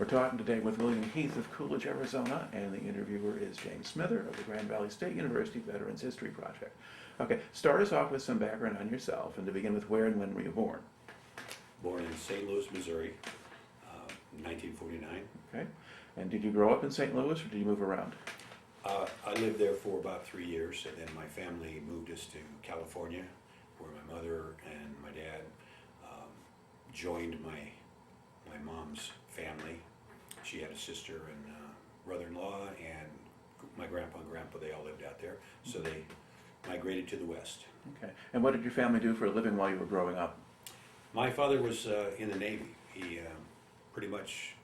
We're talking today with William Heath of Coolidge, Arizona, and the interviewer is James Smither of the Grand Valley State University Veterans History Project. Okay, start us off with some background on yourself, and to begin with, where and when were you born? Born in St. Louis, Missouri, 1949. Okay, and did you grow up in St. Louis, or did you move around? I lived there for about 3 years, and then my family moved us to California, where my mother and my dad joined my mom's family. She had a sister and brother-in-law, and my grandpa and grandpa, they all lived out there, so they migrated to the west. Okay, and what did your family do for a living while you were growing up? My father was in the Navy. He pretty much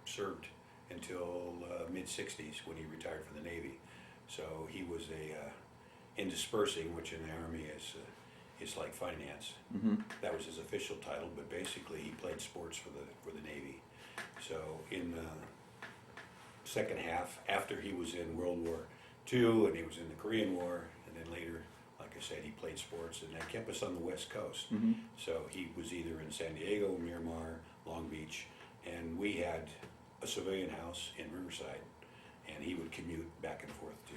served until mid-60s when he retired from the Navy. So he was in dispersing, which in the Army is like finance. Mm-hmm. That was his official title, but basically he played sports for the Navy. So in the second half, after he was in World War II and he was in the Korean War, and then later, like I said, he played sports, and that kept us on the West Coast. Mm-hmm. So he was either in San Diego, Miramar, Long Beach, and we had a civilian house in Riverside, and he would commute back and forth to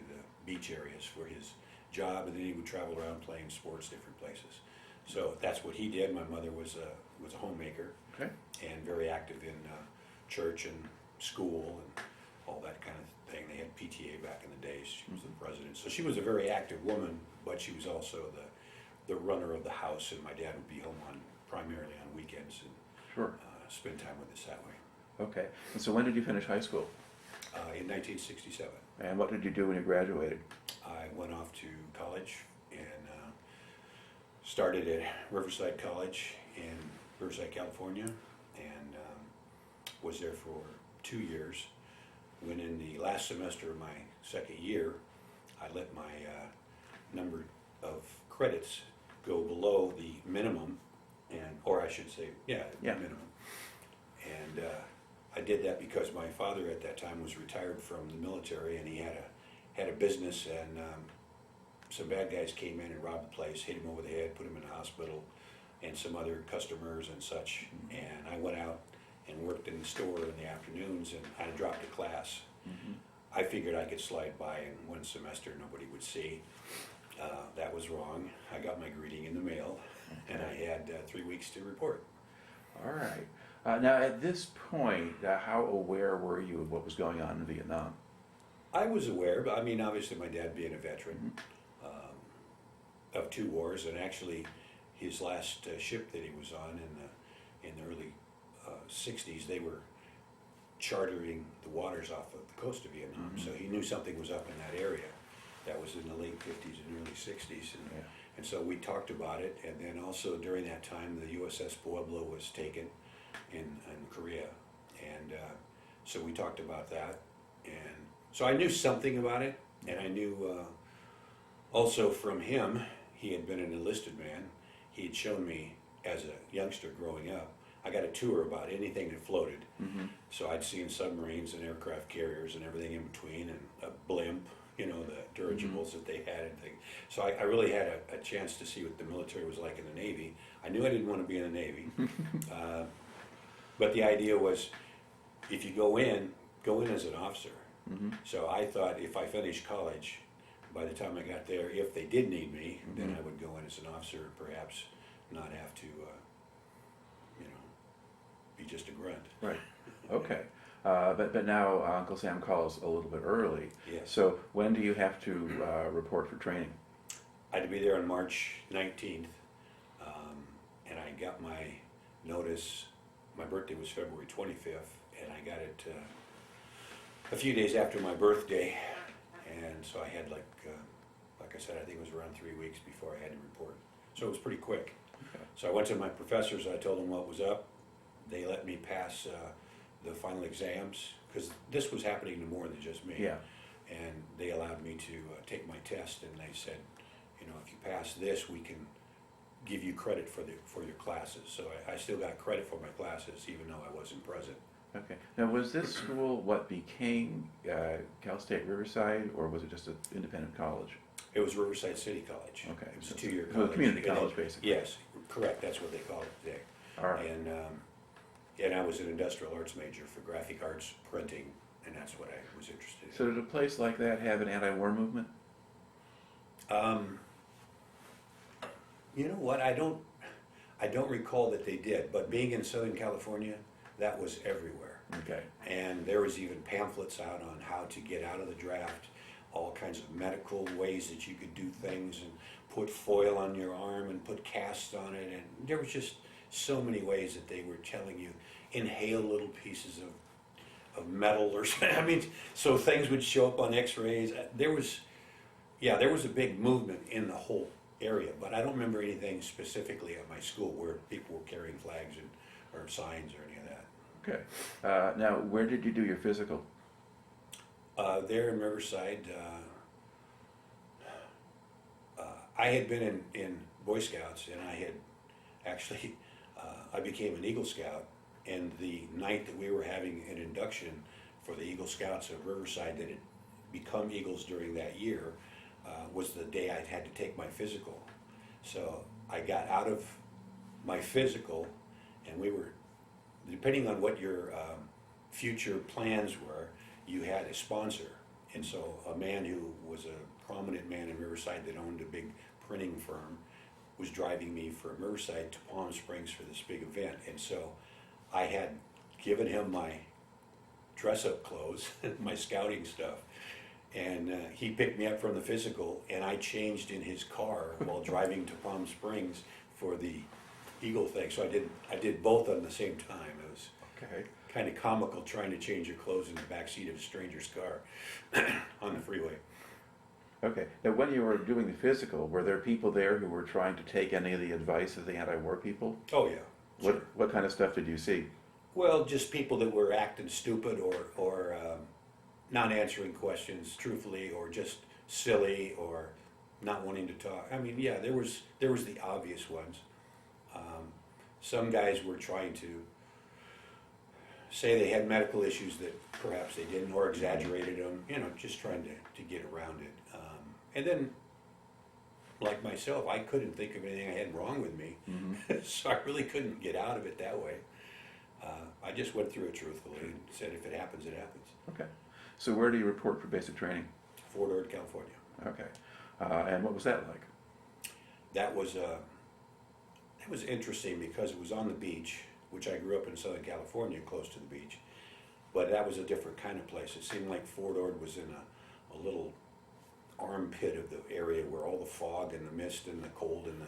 the beach areas for his job, and then he would travel around playing sports different places. So that's what he did. My mother was a homemaker, Okay. and very active in church and school and all that kind of thing. They had PTA back in the days. She was the president. So she was a very active woman, but she was also the runner of the house, and my dad would be home primarily on weekends and Sure. spend time with us that way. Okay, and so when did you finish high school? In 1967, And what did you do when you graduated? I went off to college and started at Riverside College in Riverside, California, and was there for 2 years. When in the last semester of my second year, I let my number of credits go below the minimum, or I should say, minimum. And I did that because my father at that time was retired from the military, and he had a business, and some bad guys came in and robbed the place, hit him over the head, put him in the hospital, and some other customers and such. And I went out and worked in the store in the afternoons, and I dropped a class. Mm-hmm. I figured I could slide by in one semester, nobody would see. That was wrong. I got my greeting in the mail, and I had 3 weeks to report. All right. Now, at this point, how aware were you of what was going on in Vietnam? I was aware, but I mean, obviously my dad being a veteran of 2 wars, and actually his last ship that he was on in the early 60s, they were chartering the waters off of the coast of Vietnam, so he knew something was up in that area. That was in the late 50s and early 60s, and so we talked about it. And then also during that time, the USS Pueblo was taken in Korea, and so we talked about that, and so I knew something about it, and I knew also from him, he had been an enlisted man. He had shown me as a youngster growing up. I got a tour about anything that floated, so I'd seen submarines and aircraft carriers and everything in between, and a blimp, you know, the dirigibles that they had and things. So I really had a chance to see what the military was like in the Navy. I knew I didn't want to be in the Navy. But the idea was, if you go in as an officer. So I thought if I finished college, by the time I got there, if they did need me, then I would go in as an officer, perhaps not have to, be just a grunt. Right. Okay. But now Uncle Sam calls a little bit early. Yes. So when do you have to report for training? I had to be there on March 19th, and I got my notice. My birthday was February 25th, and I got it a few days after my birthday, and so I had like I said, I think it was around 3 weeks before I had to report. So it was pretty quick. Okay. So I went to my professors, I told them what was up. They let me pass the final exams, because this was happening to more than just me. Yeah. And they allowed me to take my test, and they said, if you pass this, we can give you credit for your classes. So I still got credit for my classes, even though I wasn't present. Okay. Now, was this school what became Cal State Riverside, or was it just an independent college? It was Riverside City College. Okay. It was So a 2-year so college. a community college, basically. Yes, correct. That's what they call it today. All right. And And I was an industrial arts major for graphic arts printing, and that's what I was interested in. So did a place like that have an anti-war movement? You know what? I don't recall that they did, but being in Southern California, that was everywhere. Okay. And there was even pamphlets out on how to get out of the draft, all kinds of medical ways that you could do things, and put foil on your arm and put casts on it, and there was just so many ways that they were telling you, inhale little pieces of metal or something. I mean, so things would show up on x-rays. There was a big movement in the whole area, but I don't remember anything specifically at my school where people were carrying flags or signs or any of that. Okay. Now, where did you do your physical? There in Riverside, I had been in Boy Scouts, and I had actually, I became an Eagle Scout, and the night that we were having an induction for the Eagle Scouts of Riverside that had become Eagles during that year, was the day I had to take my physical. So I got out of my physical, and we were, depending on what your future plans were, you had a sponsor. And so a man who was a prominent man in Riverside that owned a big printing firm was driving me from Riverside to Palm Springs for this big event. And so I had given him my dress-up clothes, my scouting stuff, and he picked me up from the physical, and I changed in his car while driving to Palm Springs for the Eagle thing. So I did both at the same time. It was Okay. kind of comical trying to change your clothes in the back seat of a stranger's car on the freeway. Okay. Now, when you were doing the physical, were there people there who were trying to take any of the advice of the anti-war people? Oh yeah. Sure. What kind of stuff did you see? Well, just people that were acting stupid or not answering questions truthfully, or just silly, or not wanting to talk. I mean, yeah, there was the obvious ones. Some guys were trying to say they had medical issues that perhaps they didn't, or exaggerated them. You know, just trying to get around it. And then, like myself, I couldn't think of anything I had wrong with me, so I really couldn't get out of it that way. I just went through it truthfully and said, if it happens, it happens. Okay. So where do you report for basic training? Fort Ord, California. Okay. And what was that like? That was interesting because it was on the beach, which I grew up in Southern California, close to the beach. But that was a different kind of place. It seemed like Fort Ord was in a little armpit of the area where all the fog and the mist and the cold and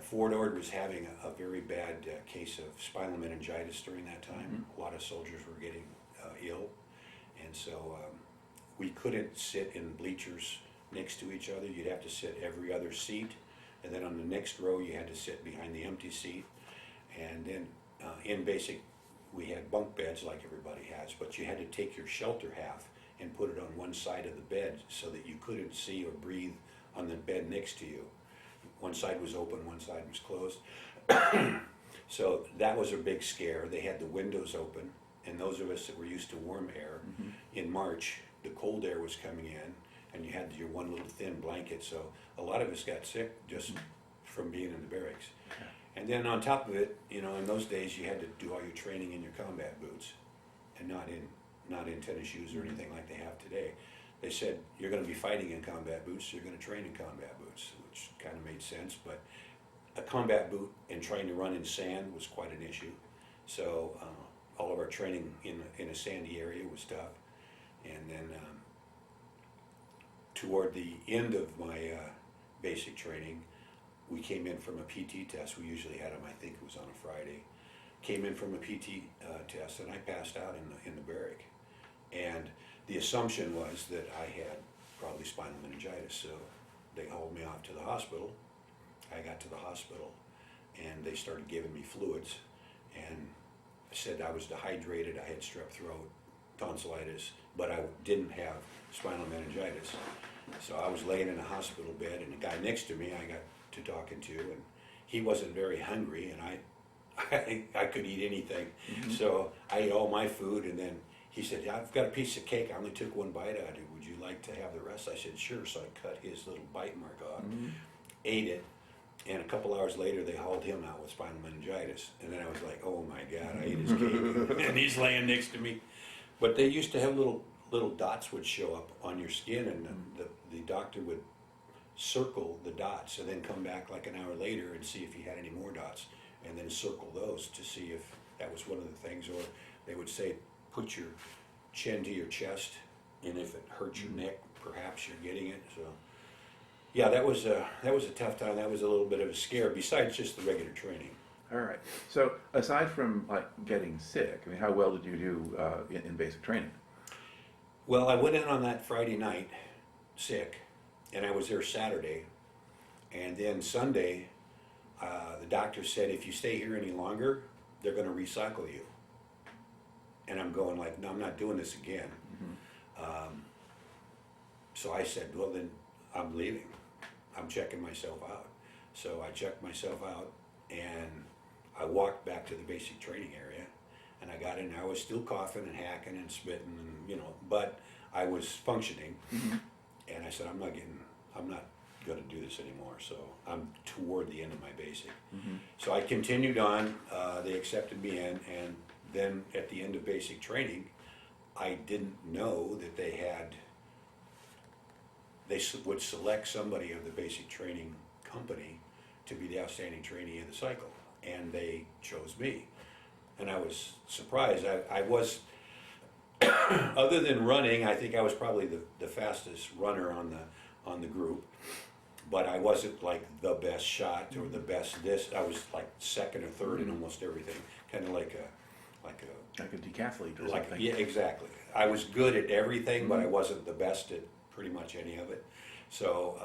Fort Ord was having a very bad case of spinal meningitis during that time. A lot of soldiers were getting ill, and so we couldn't sit in bleachers next to each other. You'd have to sit every other seat, and then on the next row you had to sit behind the empty seat. And then in basic, we had bunk beds like everybody has, but you had to take your shelter half and put it on one side of the bed so that you couldn't see or breathe on the bed next to you. One side was open, one side was closed. So that was a big scare. They had the windows open, and those of us that were used to warm air, in March, the cold air was coming in, and you had your one little thin blanket, so a lot of us got sick just from being in the barracks. And then on top of it, you know, in those days you had to do all your training in your combat boots, and not in tennis shoes or anything like they have today. They said, you're going to be fighting in combat boots, so you're going to train in combat boots, which kind of made sense, but a combat boot and trying to run in sand was quite an issue. So all of our training in a sandy area was tough. And then toward the end of my basic training, we came in from a PT test. We usually had them, I think it was on a Friday. Came in from a PT test, and I passed out in the barrack. And the assumption was that I had probably spinal meningitis, so they hauled me off to the hospital. I got to the hospital, and they started giving me fluids, and said I was dehydrated, I had strep throat, tonsillitis, but I didn't have spinal meningitis. So I was laying in a hospital bed, and the guy next to me I got to talking to, and he wasn't very hungry, and I could eat anything. So I ate all my food, and then he said, I've got a piece of cake, I only took one bite out of it, would you like to have the rest? I said, sure. So I cut his little bite mark off, ate it, And a couple hours later, they hauled him out with spinal meningitis. And then I was like, oh my God, I ate his cake. And he's laying next to me. But they used to have little dots would show up on your skin, and the doctor would circle the dots and then come back like an hour later and see if you had any more dots, and then circle those to see if that was one of the things. Or they would say, put your chin to your chest, and if it hurts your neck, perhaps you're getting it. So yeah, that was a tough time. That was a little bit of a scare, besides just the regular training. All right. So aside from like getting sick, I mean, how well did you do in basic training? Well, I went in on that Friday night sick, and I was there Saturday, and then Sunday, the doctor said, if you stay here any longer, they're going to recycle you. And I'm going like, no, I'm not doing this again. So I said, well, then I'm leaving. I'm checking myself out. So I checked myself out, and I walked back to the basic training area, and I got in there. I was still coughing and hacking and spitting, and, you know, but I was functioning. And I said, I'm not going to do this anymore. So I'm toward the end of my basic. So I continued on. They accepted me in, and then at the end of basic training, I didn't know that they would select somebody of the basic training company to be the outstanding trainee of the cycle, and they chose me. And I was surprised. I was, other than running, I think I was probably the fastest runner on the group, but I wasn't like the best shot or the best this. I was like second or third in almost everything, kind of like a decathlete or like, something. yeah, exactly. I was good at everything, but I wasn't the best at pretty much any of it. So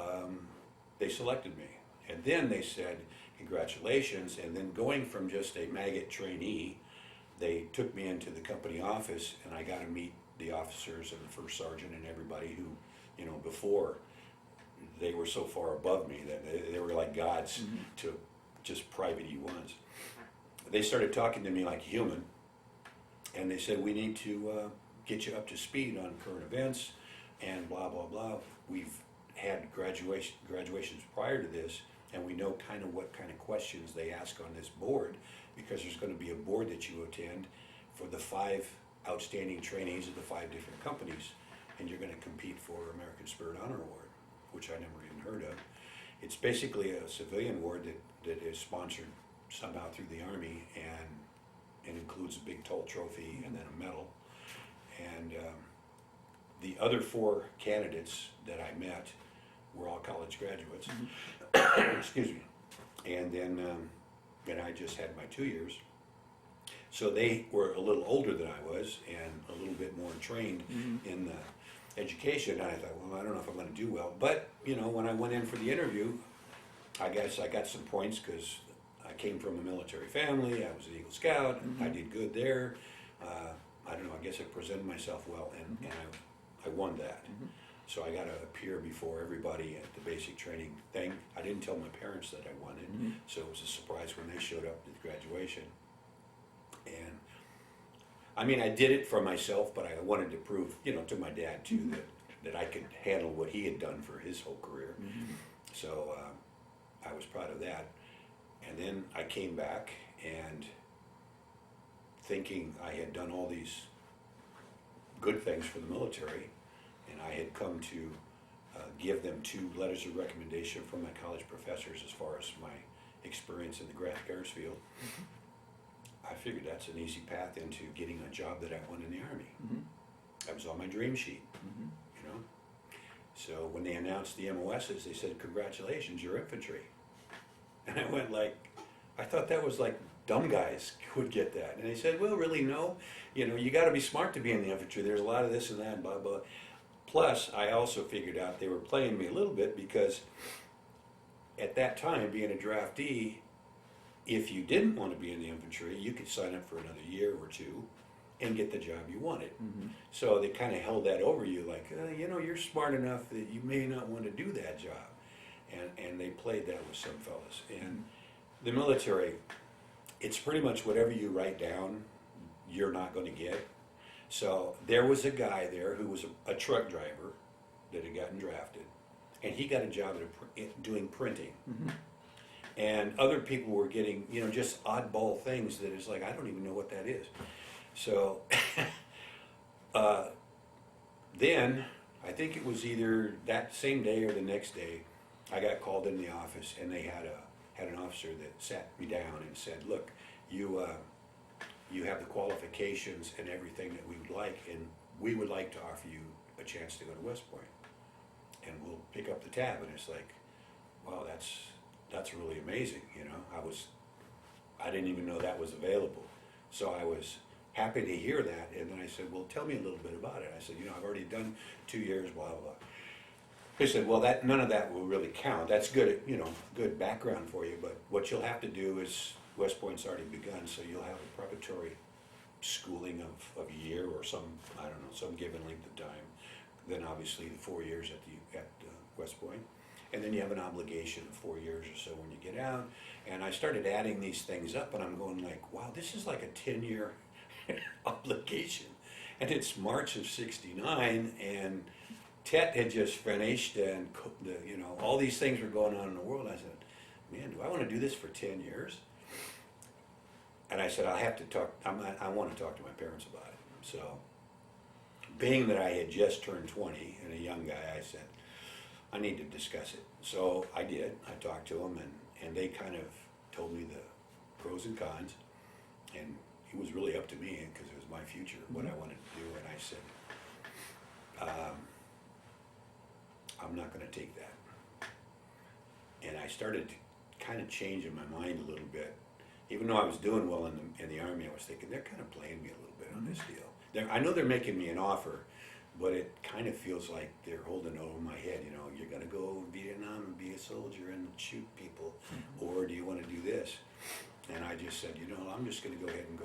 they selected me, and then they said, congratulations. And then going from just a maggot trainee, they took me into the company office, and I got to meet the officers and the first sergeant and everybody who, you know, before they were so far above me that they were like gods to just private E1s. They started talking to me like a human, and they said, we need to get you up to speed on current events and blah, blah, blah. We've had graduations prior to this, and we know kind of what kind of questions they ask on this board, because there's going to be a board that you attend for the 5 outstanding trainees of the 5 different companies, and you're going to compete for American Spirit Honor Award, which I never even heard of. It's basically a civilian award that is sponsored somehow through the Army, and it includes a big tall trophy and then a medal. And the other 4 candidates that I met were all college graduates. Excuse me. And then I just had my 2 years. So they were a little older than I was, and a little bit more trained in the education. And I thought, well, I don't know if I'm going to do well. But, you know, when I went in for the interview, I guess I got some points because I came from a military family. I was an Eagle Scout. I did good there. I don't know, I guess I presented myself well, and I won that. So I got to appear before everybody at the basic training thing. I didn't tell my parents that I won it, so it was a surprise when they showed up at graduation. And I mean, I did it for myself, but I wanted to prove, you know, to my dad too, that I could handle what he had done for his whole career. So I was proud of that. And then I came back, and thinking I had done all these good things for the military, and I had come to give them 2 letters of recommendation from my college professors as far as my experience in the graphic arts field. I figured that's an easy path into getting a job that I wanted in the Army. That was on my dream sheet, you know. So when they announced the MOSs, they said, congratulations, you're infantry. And I went like, I thought that was like dumb guys would get that. And they said, well, really, no. You know, you got to be smart to be in the infantry. There's a lot of this and that, blah, blah. Plus, I also figured out they were playing me a little bit, because at that time, being a draftee, if you didn't want to be in the infantry, you could sign up for another year or 2 and get the job you wanted. So they kind of held that over you, like, you know, you're smart enough that you may not want to do that job. And they played that with some fellas. And the military, it's pretty much whatever you write down, you're not going to get. So there was a guy there who was a truck driver that had gotten drafted, and he got a job at doing printing. And other people were getting, you know, just oddball things that is like, I don't even know what that is. So, then, I think it was either that same day or the next day, I got called in the office, and they had an officer that sat me down and said, look, you have the qualifications and everything that we would like, and we would like to offer you a chance to go to West Point, and we'll pick up the tab. And it's like, wow, that's really amazing, you know. I didn't even know that was available, so I was happy to hear that. And then I said, well, tell me a little bit about it. I said, you know, I've already done 2 years, blah, blah, blah. They said, well, none of that will really count. That's good, you know, good background for you, but what you'll have to do is, West Point's already begun, so you'll have a preparatory schooling of a year or some, I don't know, some given length of time. Then obviously the 4 years at West Point. And then you have an obligation of 4 years or so when you get out. And I started adding these things up, and I'm going like, wow, this is like a 10-year obligation. And it's March of '69, and Tet had just finished, and you know, all these things were going on in the world. I said, man, do I want to do this for 10 years? And I said, I have to talk, I want to talk to my parents about it. So, being that I had just turned 20 and a young guy, I said, I need to discuss it. So I did. I talked to them, and they kind of told me the pros and cons. And it was really up to me, because it was my future, what I wanted to do. And I said, I'm not going to take that. And I started kind of changing my mind a little bit. Even though I was doing well in the Army, I was thinking, they're kind of playing me a little bit on this deal. I know they're making me an offer, but it kind of feels like they're holding it over my head. You know, you're going to go to Vietnam and be a soldier and shoot people, or do you want to do this? And I just said, you know, I'm just going to go ahead and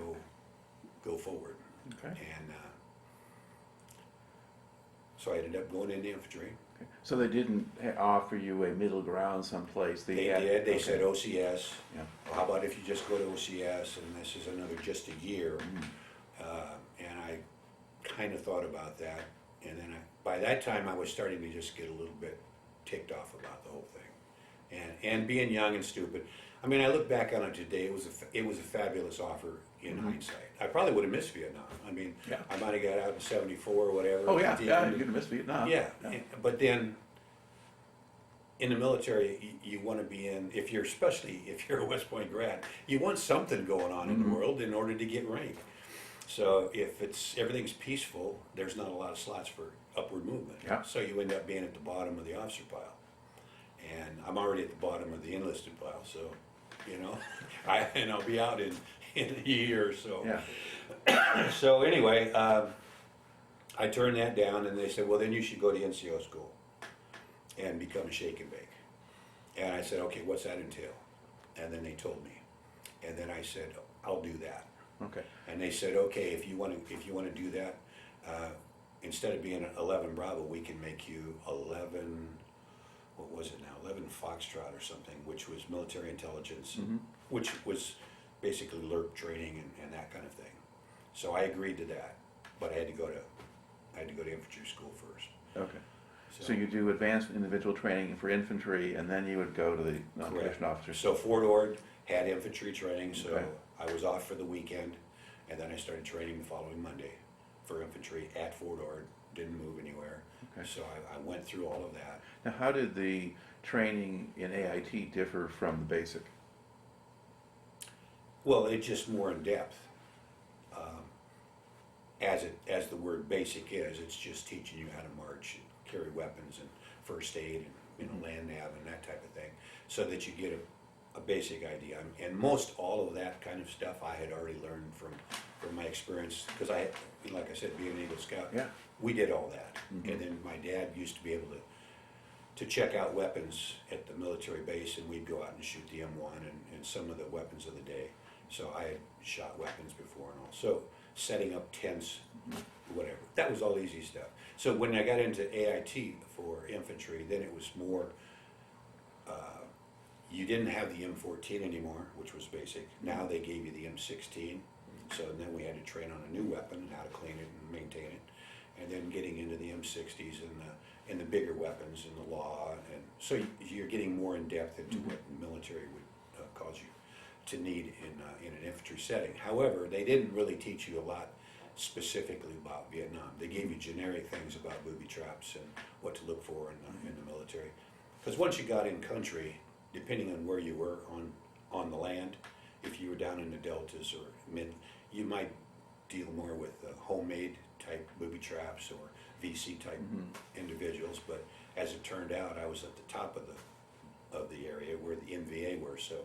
go forward. Okay. And so I ended up going into infantry. Okay. So they didn't offer you a middle ground someplace? They did. They okay. said OCS. Yeah. Well, how about if you just go to OCS, and this is another just a year? And I kind of thought about that, and then by that time I was starting to just get a little bit ticked off about the whole thing, and being young and stupid. I mean, I look back on it today. It was a fabulous offer in hindsight. I probably would have missed Vietnam. I mean, Yeah. I might have got out in '74 or whatever. Oh yeah, at the yeah, end. you're gonna miss Vietnam. Yeah, but then in the military, you want to be in, especially if you're a West Point grad, you want something going on in the world in order to get rank. So if everything's peaceful, there's not a lot of slots for upward movement. Yeah. So you end up being at the bottom of the officer pile. And I'm already at the bottom of the enlisted pile, so, you know, I'll be out in a year or so. Yeah. So anyway, I turned that down, and they said, well, then you should go to NCO school and become a shake and bake. And I said, okay, what's that entail? And then they told me. And then I said, I'll do that. Okay. And they said, okay, if you want to do that, instead of being 11 Bravo, we can make you 11, what was it now, 11 Foxtrot or something, which was military intelligence, which was basically LERP training and that kind of thing. So I agreed to that, but I had to go to infantry school first. Okay. So you do advanced individual training for infantry, and then you would go to the non-commissioned officers. So Fort Ord had infantry training, so Okay. I was off for the weekend, and then I started training the following Monday for infantry at Fort Ord. Didn't move anywhere. Okay. So I went through all of that. Now, how did the training in AIT differ from the basic? Well, it's just more in depth. As the word basic is, it's just teaching you how to march and carry weapons and first aid and land nav and that type of thing, so that you get a basic idea. And most all of that kind of stuff I had already learned from my experience, because like I said, being an Eagle Scout, Yeah. we did all that. And then my dad used to be able to check out weapons at the military base, and we'd go out and shoot the M1 and some of the weapons of the day. So I had shot weapons before and all. So setting up tents, whatever. That was all easy stuff. So when I got into AIT for infantry, then it was more, you didn't have the M14 anymore, which was basic. Now they gave you the M16. So then we had to train on a new weapon and how to clean it and maintain it. And then getting into the M60s and the bigger weapons and the law. And so you're getting more in depth into what the military calls you to need in an infantry setting. However, they didn't really teach you a lot specifically about Vietnam. They gave you generic things about booby traps and what to look for in the military. Because once you got in country, depending on where you were on the land, if you were down in the deltas or mid, you might deal more with homemade type booby traps or VC type individuals. But as it turned out, I was at the top of the area where the NVA were, so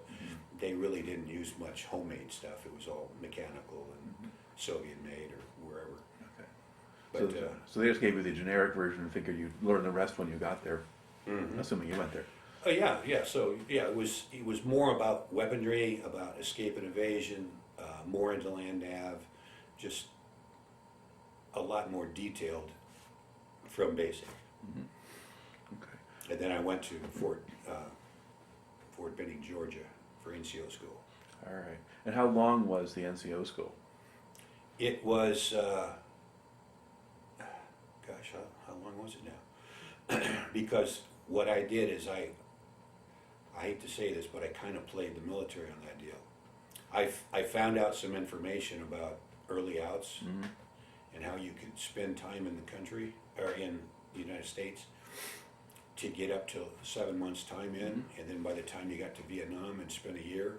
they really didn't use much homemade stuff. It was all mechanical and Soviet made or wherever. Okay. But So they just gave you the generic version and figured you'd learn the rest when you got there, mhm. assuming you went there. Oh yeah. So yeah, it was more about weaponry, about escape and evasion, more into land nav, just a lot more detailed from basic. Okay. And then I went to Fort Benning, Georgia, for NCO school. All right. And how long was the NCO school? It was, gosh, how long was it now? Because what I did is I hate to say this, but I kind of played the military on that deal. I found out some information about early outs and how you could spend time in the country, or in the United States, to get up to 7 months time in, and then by the time you got to Vietnam and spent a year,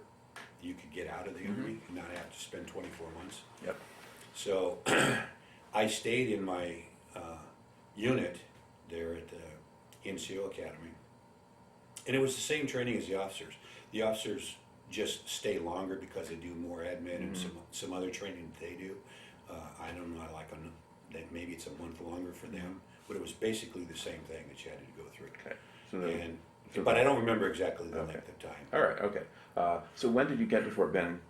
you could get out of the Army and not have to spend 24 months. Yep. So I stayed in my unit there at the NCO Academy. And it was the same training as the officers. The officers just stay longer because they do more admin and some other training that they do. I don't know, maybe it's a month longer for them, but it was basically the same thing that you had to go through. Okay. But I don't remember exactly the Okay. length of time. All right. Okay. So when did you get to Fort Benning?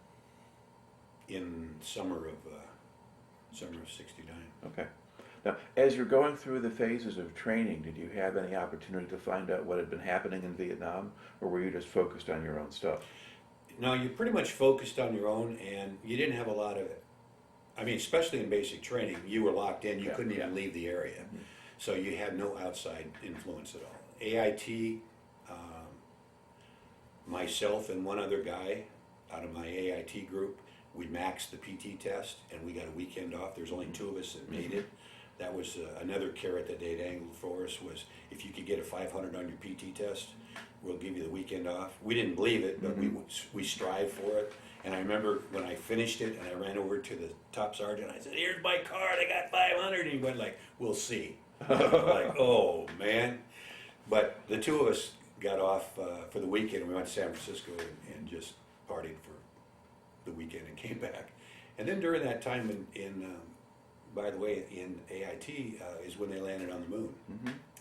In summer of '69. Okay. Now, as you're going through the phases of training, did you have any opportunity to find out what had been happening in Vietnam, or were you just focused on your own stuff? No, you pretty much focused on your own, and you didn't have a lot of, I mean, especially in basic training, you were locked in, you couldn't even leave the area. So you had no outside influence at all. AIT, myself and one other guy out of my AIT group, we maxed the PT test and we got a weekend off. There's only 2 of us that made it. That was another carrot that they'd angled for us, was if you could get a 500 on your PT test, we'll give you the weekend off. We didn't believe it, but we strived for it. And I remember when I finished it and I ran over to the top sergeant, I said, "Here's my card, I got 500. And he went like, "We'll see." Like, oh man. But the 2 of us got off for the weekend, and we went to San Francisco and just partied for the weekend and came back. And then during that time by the way, in AIT is when they landed on the moon.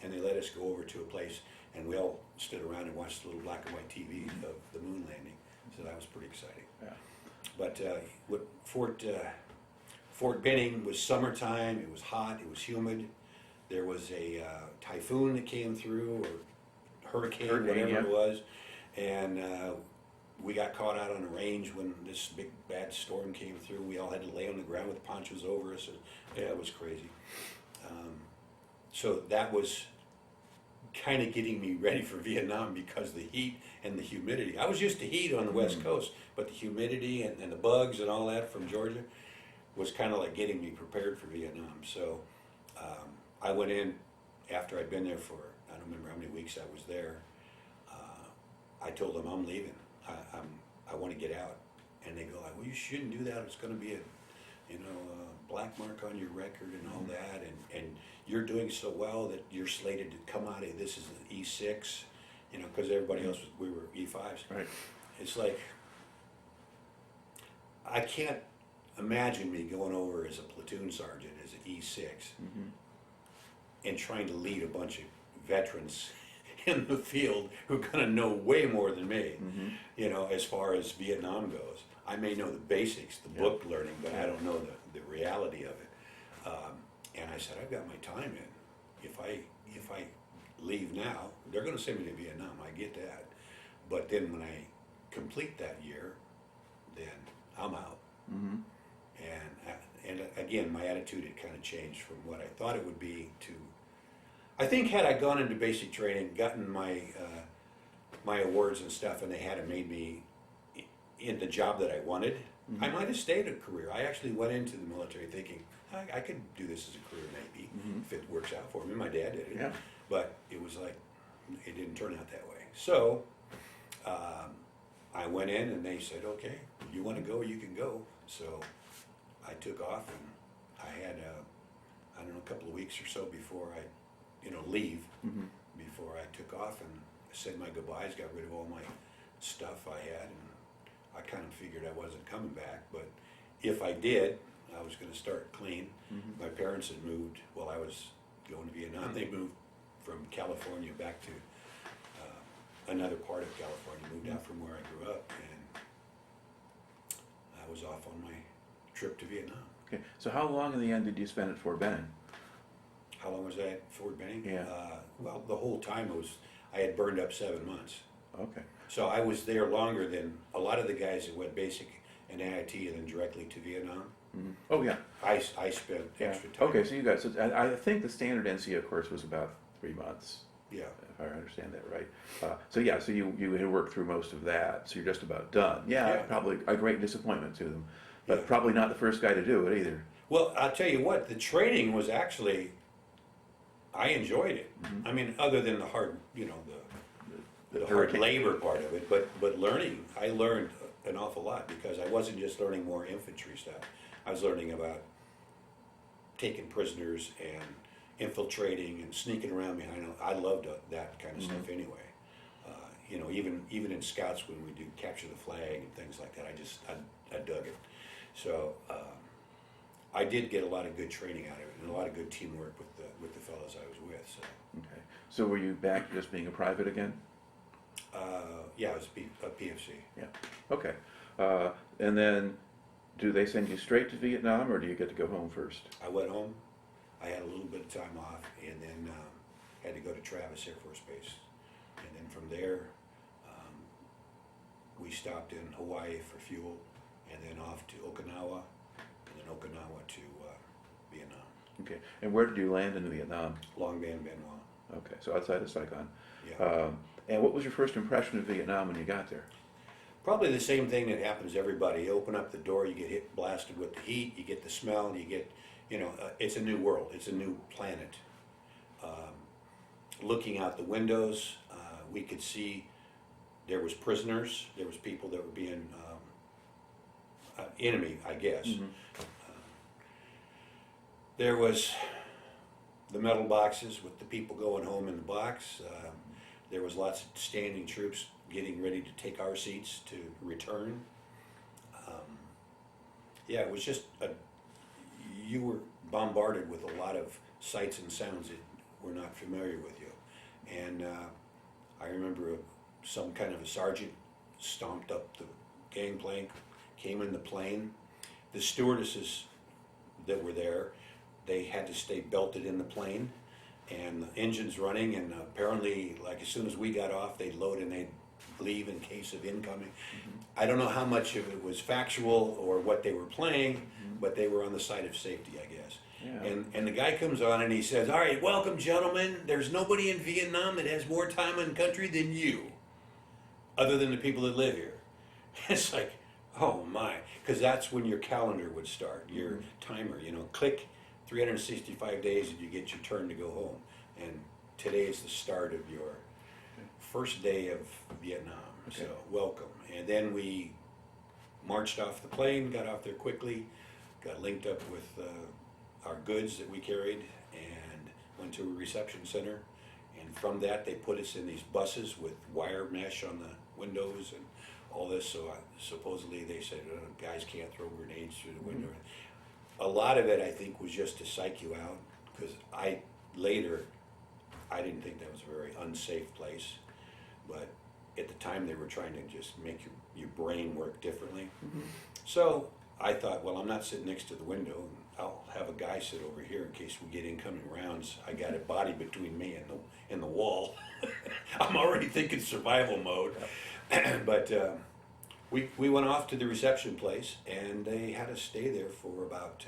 And they let us go over to a place, and we all stood around and watched a little black and white TV of the moon landing. So that was pretty exciting. Yeah. But what Fort Benning was summertime, it was hot, it was humid. There was a typhoon that came through, or hurricane, whatever it was. And we got caught out on a range when this big bad storm came through. We all had to lay on the ground with ponchos over us. And, yeah, it was crazy. So that was kind of getting me ready for Vietnam, because the heat and the humidity. I was used to heat on the West Coast, but the humidity and the bugs and all that from Georgia was kind of like getting me prepared for Vietnam. So I went in after I'd been there for, I don't remember how many weeks I was there. I told them I'm leaving. I want to get out. And they go like, "Well, you shouldn't do that. It's going to be a black mark on your record and all that. And you're doing so well that you're slated to come out of this is an E6, because everybody else we were E5s. Right. It's like, I can't imagine me going over as a platoon sergeant as an E6 and trying to lead a bunch of veterans in the field who are going to know way more than me, as far as Vietnam goes. I may know the basics, the book learning, but I don't know the reality of it. And I said, I've got my time in. If I leave now, they're going to send me to Vietnam. I get that. But then when I complete that year, then I'm out. And again, my attitude had kind of changed from what I thought it would be to. I think had I gone into basic training, gotten my my awards and stuff, and they had made me in the job that I wanted, I might have stayed a career. I actually went into the military thinking, I could do this as a career maybe, if it works out for me. My dad did it. Yeah. But it was like, it didn't turn out that way. So, I went in and they said, okay, you want to go, you can go. So I took off and I had, I don't know, a couple of weeks or so before I, leave, before I took off and said my goodbyes, got rid of all my stuff I had, and I kind of figured I wasn't coming back, but if I did, I was going to start clean. My parents had moved while I was going to Vietnam. They moved from California back to another part of California, moved out from where I grew up, and I was off on my trip to Vietnam. Okay, so how long in the end did you spend at Fort Benning? How long was I at Fort Benning? Yeah. Well, the whole time I had burned up 7 months. Okay. So I was there longer than a lot of the guys that went basic and AIT and then directly to Vietnam. Oh, yeah. I spent Yeah. extra time. Okay, so you guys, so I think the standard NCO course was about 3 months, Yeah. if I understand that right. So yeah, so you had worked through most of that, so you're just about done. Yeah, Yeah. probably a great disappointment to them, but Yeah. probably not the first guy to do it either. Well, I'll tell you what, the training was actually, I enjoyed it. I mean, other than the hard, the hard hurricane. labor part of it, but learning, I learned an awful lot because I wasn't just learning more infantry stuff. I was learning about taking prisoners and infiltrating and sneaking around behind. I loved that kind of stuff anyway. Even in scouts when we do capture the flag and things like that, I dug it. So I did get a lot of good training out of it and a lot of good teamwork with the fellows I was with. So Okay. So were you back just being a private again? yeah, it was a PFC. Yeah. Okay. And then, do they send you straight to Vietnam, or do you get to go home first? I went home. I had a little bit of time off, and then had to go to Travis Air Force Base, and then from there, we stopped in Hawaii for fuel, and then off to Okinawa, and then Okinawa to Vietnam. Okay. And where did you land in Vietnam? Long Binh, Benoit. Okay, so outside of Saigon. Yeah. And what was your first impression of Vietnam when you got there? Probably the same thing that happens to everybody. You open up the door, you get blasted with the heat, you get the smell, and you get, it's a new world. It's a new planet. Looking out the windows, we could see there was prisoners, there was people that were being enemy, I guess. There was the metal boxes with the people going home in the box. There was lots of standing troops getting ready to take our seats to return. Yeah, it was just you were bombarded with a lot of sights and sounds that were not familiar with you. And I remember some kind of a sergeant stomped up the gangplank, came in the plane. The stewardesses that were there, they had to stay belted in the plane, and the engine's running, and apparently, like, as soon as we got off, they'd load and they'd leave in case of incoming. I don't know how much of it was factual or what they were playing, but they were on the side of safety, I guess. Yeah. And the guy comes on and he says, "All right, welcome, gentlemen. There's nobody in Vietnam that has more time in country than you, other than the people that live here." It's like, oh my, because that's when your calendar would start, your timer, click 365 days and you get your turn to go home. And today is the start of your first day of Vietnam. Okay. So welcome. And then we marched off the plane, got off there quickly, got linked up with our goods that we carried, and went to a reception center. And from that, they put us in these buses with wire mesh on the windows and all this. So supposedly they said, guys can't throw grenades through the window. A lot of it, I think, was just to psych you out, because I didn't think that was a very unsafe place. But at the time, they were trying to just make your brain work differently. So I thought, well, I'm not sitting next to the window. I'll have a guy sit over here in case we get incoming rounds. I got a body between me and the wall. I'm already thinking survival mode. But we went off to the reception place, and they had us stay there for about,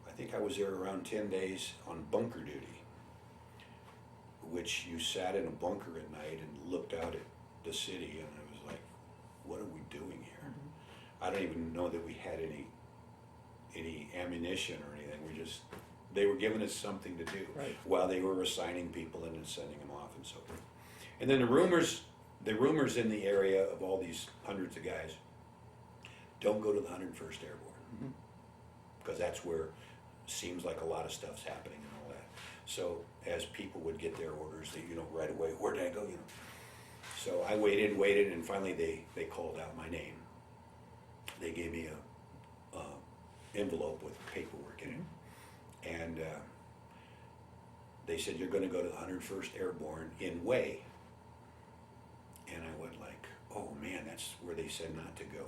I think I was there around 10 days on bunker duty, which you sat in a bunker at night and looked out at the city, and I was like, what are we doing here? I don't even know that we had any ammunition or anything. They were giving us something to do Right. while they were assigning people and then sending them off and so forth. And then the rumors in the area of all these hundreds of guys, don't go to the 101st Airborne, because that's where seems like a lot of stuff's happening and all that. So as people would get their orders, they, right away, where did I go, So I waited, and finally they called out my name. They gave me a envelope with paperwork in it, and they said, you're going to go to the 101st Airborne in Way. And I went like, oh man, that's where they said not to go.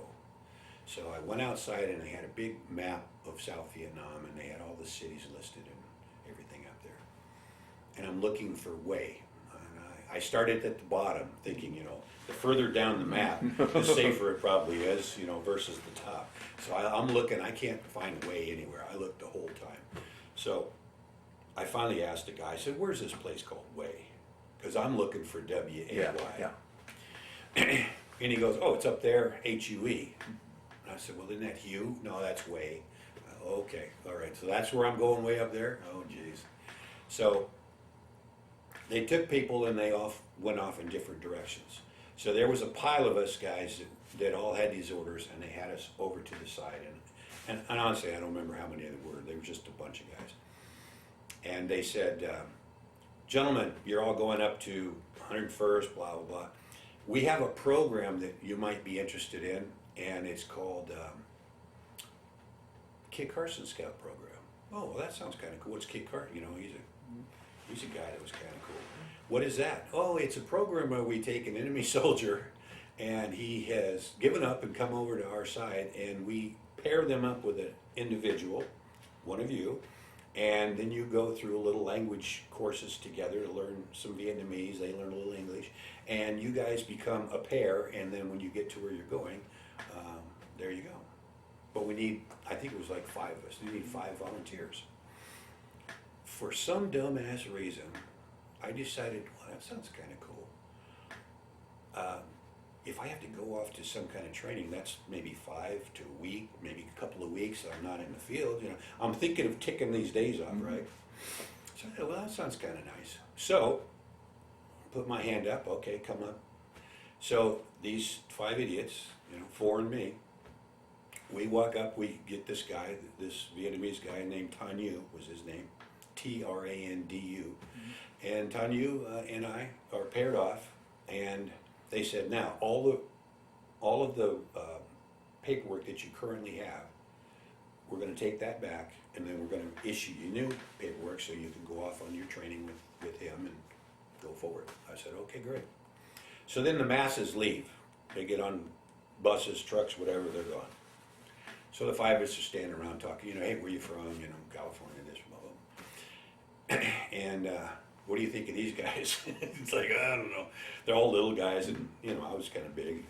So I went outside, and they had a big map of South Vietnam, and they had all the cities listed and everything up there. And I'm looking for Way. And I started at the bottom, thinking, the further down the map, the safer it probably is, versus the top. So I'm looking, I can't find Way anywhere. I looked the whole time. So I finally asked a guy, I said, where's this place called Way? Because I'm looking for W-A-Y. Yeah. And he goes, oh, it's up there, H-U-E. And I said, well, isn't that Hugh? No, that's Way. Okay, all right, so that's where I'm going, way up there? Oh, geez. So they took people, and they went off in different directions. So there was a pile of us guys that all had these orders, and they had us over to the side. And honestly, I don't remember how many there were. They were just a bunch of guys. And they said, gentlemen, you're all going up to 101st, blah, blah, blah. We have a program that you might be interested in, and it's called Kit Carson Scout Program. Oh, well, that sounds kind of cool. What's Kit Carson? He's a guy that was kind of cool. What is that? Oh, it's a program where we take an enemy soldier, and he has given up and come over to our side, and we pair them up with an individual, one of you, and then you go through a little language courses together to learn some Vietnamese. They learn a little English, and you guys become a pair, and then when you get to where you're going, there you go. But we need, I think it was like 5 of us. We need 5 volunteers. For some dumbass reason, I decided, well, that sounds kind of cool. If I have to go off to some kind of training, that's maybe 5 to a week, maybe a couple of weeks that I'm not in the field. I'm thinking of ticking these days off, right? So I thought, well, that sounds kind of nice. So, put my hand up, okay, come up. So these 5 idiots, 4 and me, we walk up, we get this guy, this Vietnamese guy named Thanh Yu was his name, T-R-A-N-D-U. And Thanh Yu and I are paired off, and they said, now, all of the paperwork that you currently have, we're going to take that back, and then we're going to issue you new paperwork so you can go off on your training with him and go forward. I said, okay, great. So then the masses leave. They get on buses, trucks, whatever, they're gone. So the 5 of us are standing around talking, hey, where you from? California, this, blah, blah. And what do you think of these guys? It's like, I don't know. They're all little guys, and, I was kind of big.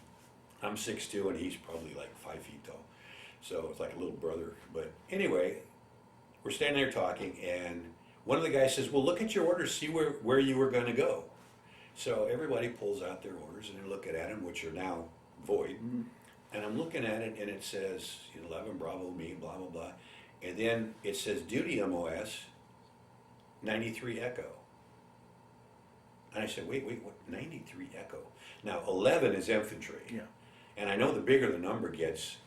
I'm 6'2", and he's probably like 5 feet tall. So it's like a little brother. But anyway, we're standing there talking, and one of the guys says, well, look at your orders, see where you were going to go. So everybody pulls out their orders, and they're looking at them, which are now void. And I'm looking at it, and it says 11 Bravo, me, blah, blah, blah. And then it says duty MOS, 93 Echo. And I said, wait, what, 93 Echo? Now, 11 is infantry. Yeah. And I know the bigger the number gets,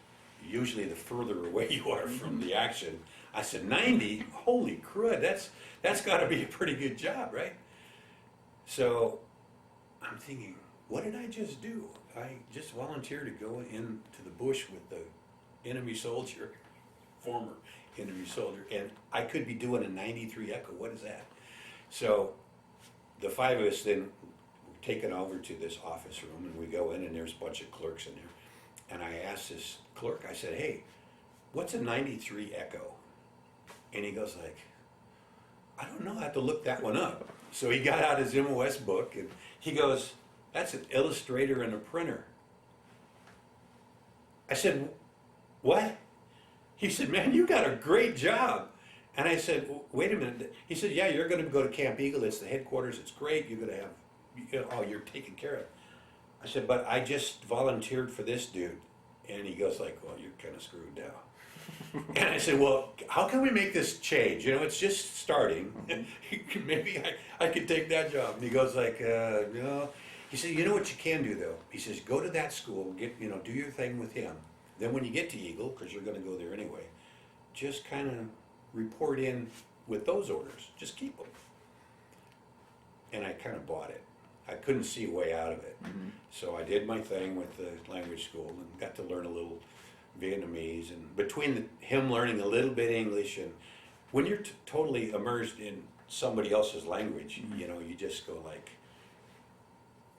usually the further away you are from the action. I said, 90? Holy crud, that's got to be a pretty good job, right? So I'm thinking, what did I just do? I just volunteered to go into the bush with the enemy soldier, former enemy soldier, and I could be doing a 93 Echo. What is that? So the 5 of us then were taken over to this office room, and we go in, and there's a bunch of clerks in there. And I asked this clerk, I said, hey, what's a 93 Echo? And he goes like, I don't know, I have to look that one up. So he got out his MOS book, and he goes, that's an illustrator and a printer. I said, what? He said, man, you got a great job. And I said, wait a minute. He said, yeah, you're going to go to Camp Eagle. It's the headquarters. It's great. You're going to have, you're taken care of. I said, but I just volunteered for this dude, And he goes like, well, you're kind of screwed now. And I said, well, how can we make this change? You know, it's just starting. Maybe I could take that job. And he goes like, no. He said, you know what you can do though? He says, go to that school, do your thing with him. Then when you get to Eagle, because you're going to go there anyway, just kind of report in with those orders. Just keep them. And I kind of bought it. I couldn't see a way out of it. So I did my thing with the language school and got to learn a little Vietnamese. And between him learning a little bit English, and when you're totally immersed in somebody else's language, you just go like,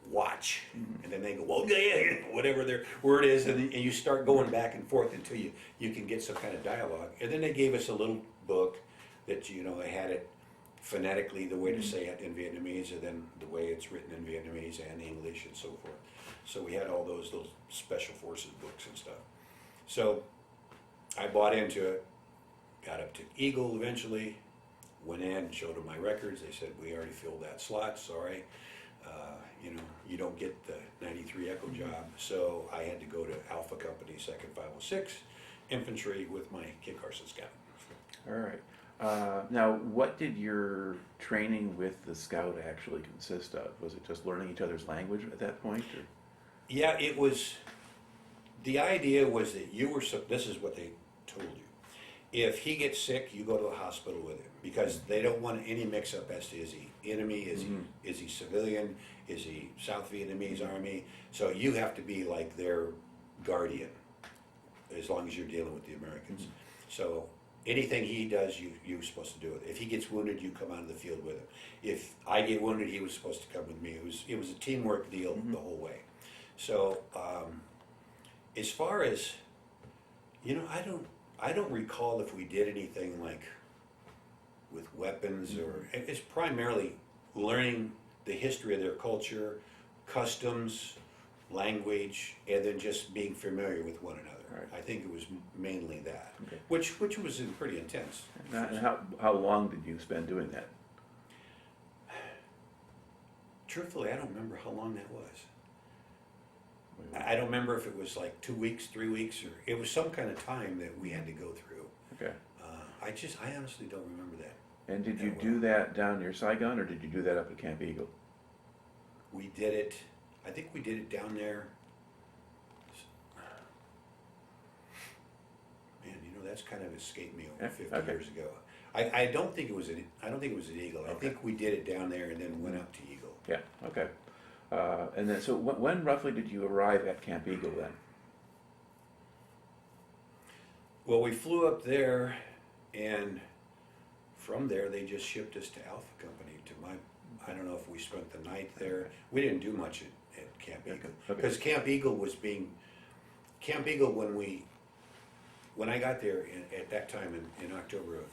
watch. And then they go, well, yeah, whatever their word is. And you start going back and forth until you can get some kind of dialogue. And then they gave us a little book that, I had it phonetically, the way to say it in Vietnamese, and then the way it's written in Vietnamese and English and so forth. So we had all those little special forces books and stuff. So I bought into it, got up to Eagle eventually, went in, showed them my records. They said, we already filled that slot, sorry. You don't get the 93 Echo job. So I had to go to Alpha Company, 2nd 506, Infantry with my Kit Carson Scout. All right. Now, what did your training with the Scout actually consist of? Was it just learning each other's language at that point? Or? Yeah, it was, the idea was that this is what they told you. If he gets sick, you go to the hospital with him, because they don't want any mix-up as to, is he enemy, is he civilian, is he South Vietnamese Army? So you have to be like their guardian, as long as you're dealing with the Americans. So anything he does, you're supposed to do it. If he gets wounded, you come out of the field with him. If I get wounded, he was supposed to come with me. It was a teamwork deal the whole way. So as far as, I don't recall if we did anything like with weapons, or it's primarily learning the history of their culture, customs, language, and then just being familiar with one another. Right. I think it was mainly that, Okay. which was pretty intense. And how long did you spend doing that? Truthfully, I don't remember how long that was. I don't remember if it was like 2 weeks, 3 weeks, or it was some kind of time that we had to go through. Okay. I honestly don't remember that. And did you do that down near Saigon, or did you do that up at Camp Eagle? We did it, I think we did it down there. Man, that's kind of escaped me over 50 years ago. I don't think it was at Eagle. I think we did it down there and then went up to Eagle. Yeah, okay. And then, so when roughly did you arrive at Camp Eagle then? Well, we flew up there, and from there they just shipped us to Alpha Company. I don't know if we spent the night there. We didn't do much at Camp Eagle, because Camp Eagle when I got there at that time in October of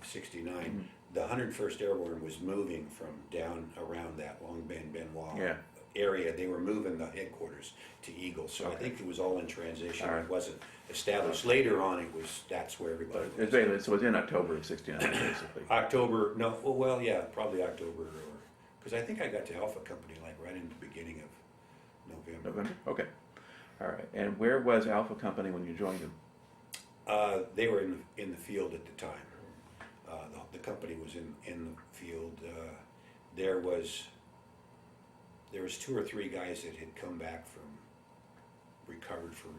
'69. The 101st Airborne was moving from down around that Long Binh, Benoit area. They were moving the headquarters to Eagle, so I think it was all in transition. Right. It wasn't established. Later on, that's where everybody was. So it was in October of '69, basically. October, no, well, yeah, probably October, because I think I got to Alpha Company like right in the beginning of November. November? Okay. All right. And where was Alpha Company when you joined them? They were in the field at the time. The company was in the field. There was 2 or 3 guys that had come back recovered from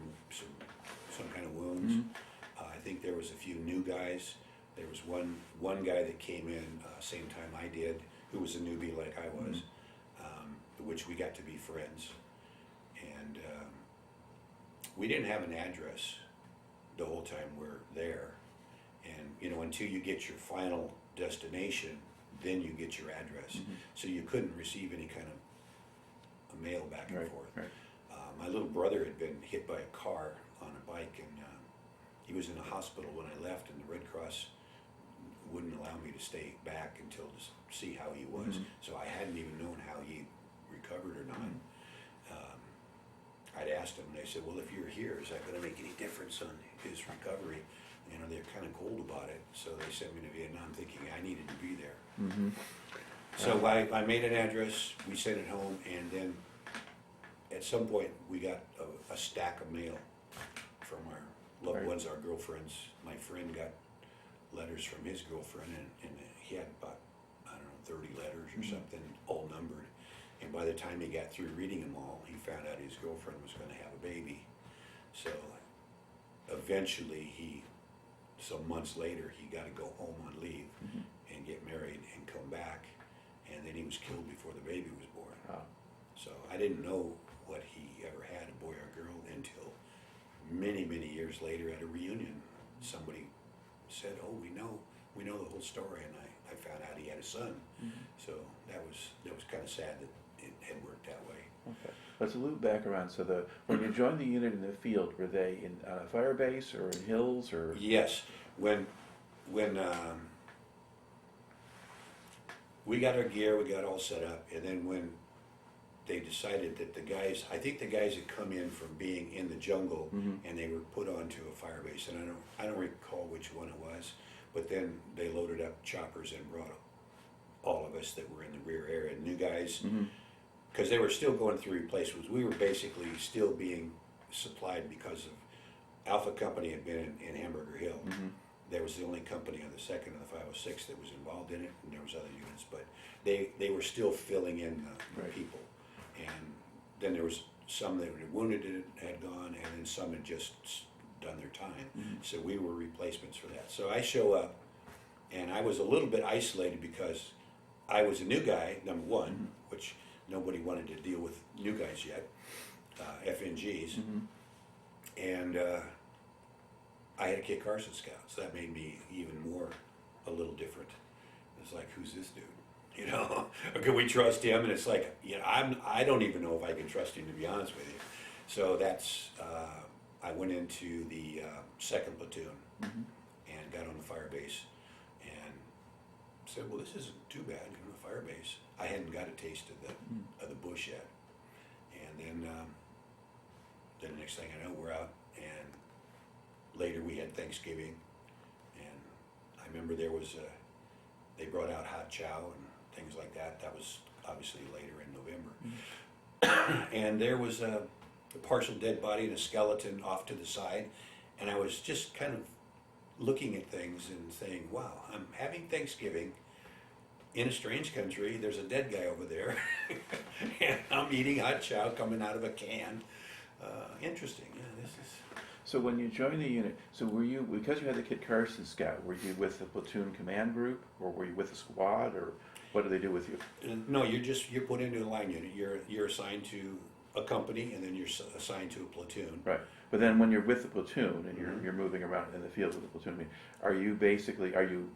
some kind of wounds. I think there was a few new guys. There was one guy that came in same time I did, who was a newbie like I was, which we got to be friends. And we didn't have an address the whole time we're there. And until you get your final destination, then you get your address. So you couldn't receive any kind of a mail back and forth. Right. My little brother had been hit by a car on a bike, and he was in the hospital when I left, and the Red Cross wouldn't allow me to stay back until to see how he was. So I hadn't even known how he recovered or not. I'd asked them, and they said, well, if you're here, is that going to make any difference on his recovery? They're kind of cold about it. So they sent me to Vietnam thinking I needed to be there. So I made an address, we sent it home, and then at some point, we got a stack of mail from our loved Right. ones, our girlfriends. My friend got letters from his girlfriend, and he had about, I don't know, 30 letters or something, all numbered. And by the time he got through reading them all, he found out his girlfriend was going to have a baby. So eventually, some months later, he got to go home on leave and get married and come back. And then he was killed before the baby was born. Wow. So I didn't know what he ever had, a boy or girl, until many, many years later at a reunion. Somebody said, "Oh, we know the whole story," and I found out he had a son. So that was kind of sad that it had worked that way. Okay. Let's loop back around. So when you joined the unit in the field, were they on a fire base or in hills or? Yes, when we got our gear, we got all set up, and then when they decided that I think the guys had come in from being in the jungle, and they were put onto a fire base, and I don't recall which one it was, but then they loaded up choppers and brought all of us that were in the rear area, new guys, because they were still going through replacements. We were basically still being supplied because of Alpha Company had been in Hamburger Hill. There was the only company on the 2nd and the 506 that was involved in it, and there was other units, but they were still filling in the Right. people. And then there was some that were wounded and had gone, and then some had just done their time. So we were replacements for that. So I show up, and I was a little bit isolated because I was a new guy, number one, which nobody wanted to deal with new guys yet, FNGs. And I had a Kit Carson Scout, so that made me even more a little different. It's like, who's this dude? You know, or can we trust him? And it's like, you know, I don't even know if I can trust him, to be honest with you. So that's, I went into the 2nd platoon and got on the fire base and said, well, this isn't too bad, you know, the fire base. I hadn't got a taste of the bush yet. And then the next thing I know, we're out, and later we had Thanksgiving, and I remember there was they brought out hot chow and things like that. That was obviously later in November. And there was a partial dead body and a skeleton off to the side, and I was just kind of looking at things and saying, wow, I'm having Thanksgiving in a strange country, there's a dead guy over there, and I'm eating hot chow coming out of a can. Interesting, yeah, this is... So when you joined the unit, so were you, because you had the Kit Carson Scout, were you with the platoon command group, or were you with the squad, or what do they do with you? No, you're put into a line unit. You're assigned to a company, and then you're assigned to a platoon. Right, but then when you're with the platoon and you're moving around in the field with the platoon, I mean, are you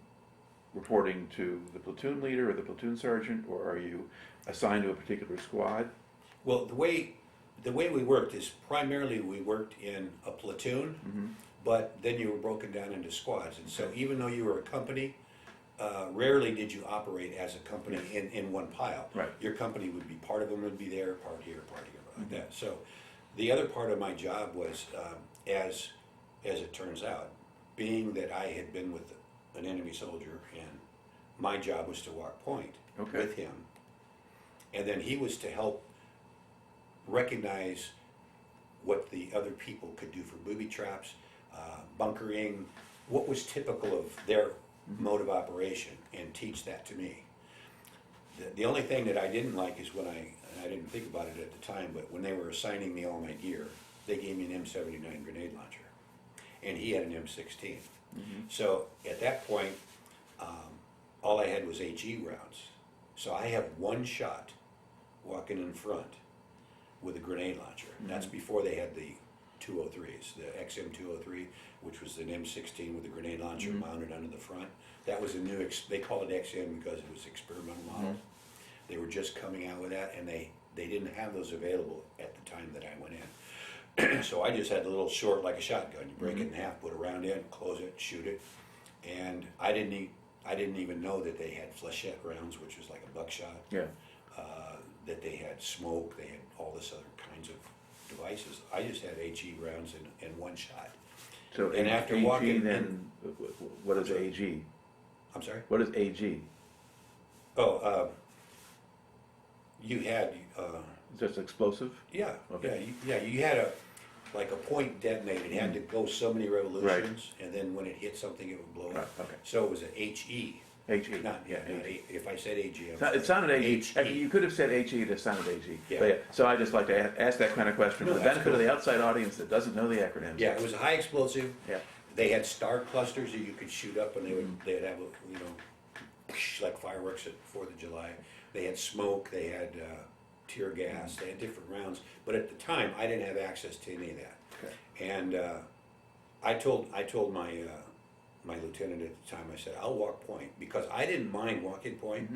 reporting to the platoon leader or the platoon sergeant, or are you assigned to a particular squad? Well, the way we worked is primarily we worked in a platoon, but then you were broken down into squads. And so even though you were a company, rarely did you operate as a company in one pile. Right. Your company would be, part of them would be there, part here, like that. So the other part of my job was, as it turns out, being that I had been with an enemy soldier, and my job was to walk point with him. And then he was to help recognize what the other people could do for booby traps, bunkering, what was typical of their mode of operation, and teach that to me. The only thing that I didn't like is when I didn't think about it at the time, but when they were assigning me all my gear, they gave me an M79 grenade launcher, and he had an M16. So at that point, all I had was HE rounds. So I have one shot walking in front with a grenade launcher. And that's before they had the 203s, the XM203, which was an M16 with a grenade launcher mounted under the front. That was a new, they called it XM because it was experimental model. They were just coming out with that, and they didn't have those available at the time that I went in. So I just had the little short, like a shotgun. You break it in half, put a round in, close it, shoot it. And I didn't even know that they had flechette rounds, which was like a buckshot. Yeah. That they had smoke, they had all this other kinds of devices. I just had HE rounds and one shot. So and after AG, walking then what is AG? I'm sorry? What is AG? Oh, you had Just explosive? Yeah, Okay. you had like a point detonated, it had to go so many revolutions, and then when it hit something, it would blow Right, up. okay. So it was a HE. HE. Not, Yeah, not HE. if I said AG, I'm It sounded AG. HE. You could have said HE, it sounded AG. Yeah. But so I just like to ask that kind of question No, for the that's benefit of cool. the outside audience that doesn't know the acronyms. Yeah, it was a high explosive. Yeah. They had star clusters that you could shoot up, and they'd have like fireworks at 4th of July. They had smoke, they had tear gas, they had different rounds. But at the time, I didn't have access to any of that. Okay. And I told my my lieutenant at the time, I said, I'll walk point, because I didn't mind walking point.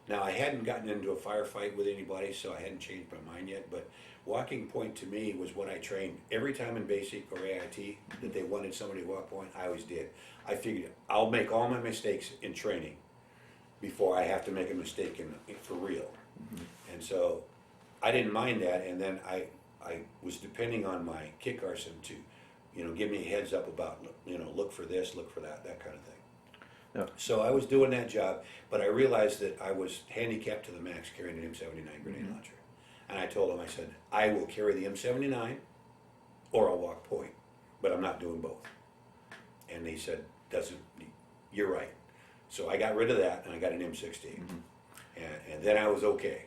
Now, I hadn't gotten into a firefight with anybody, so I hadn't changed my mind yet, but walking point to me was what I trained. Every time in basic or AIT that they wanted somebody to walk point, I always did. I figured I'll make all my mistakes in training before I have to make a mistake for real. And so I didn't mind that, and then I was depending on my Kit Carson to, give me a heads up about, look for this, look for that kind of thing. Yeah. So I was doing that job, but I realized that I was handicapped to the max carrying an M79 grenade launcher. And I told him, I said, I will carry the M79 or I'll walk point, but I'm not doing both. And he said, you're right. So I got rid of that and I got an M16. And then I was okay.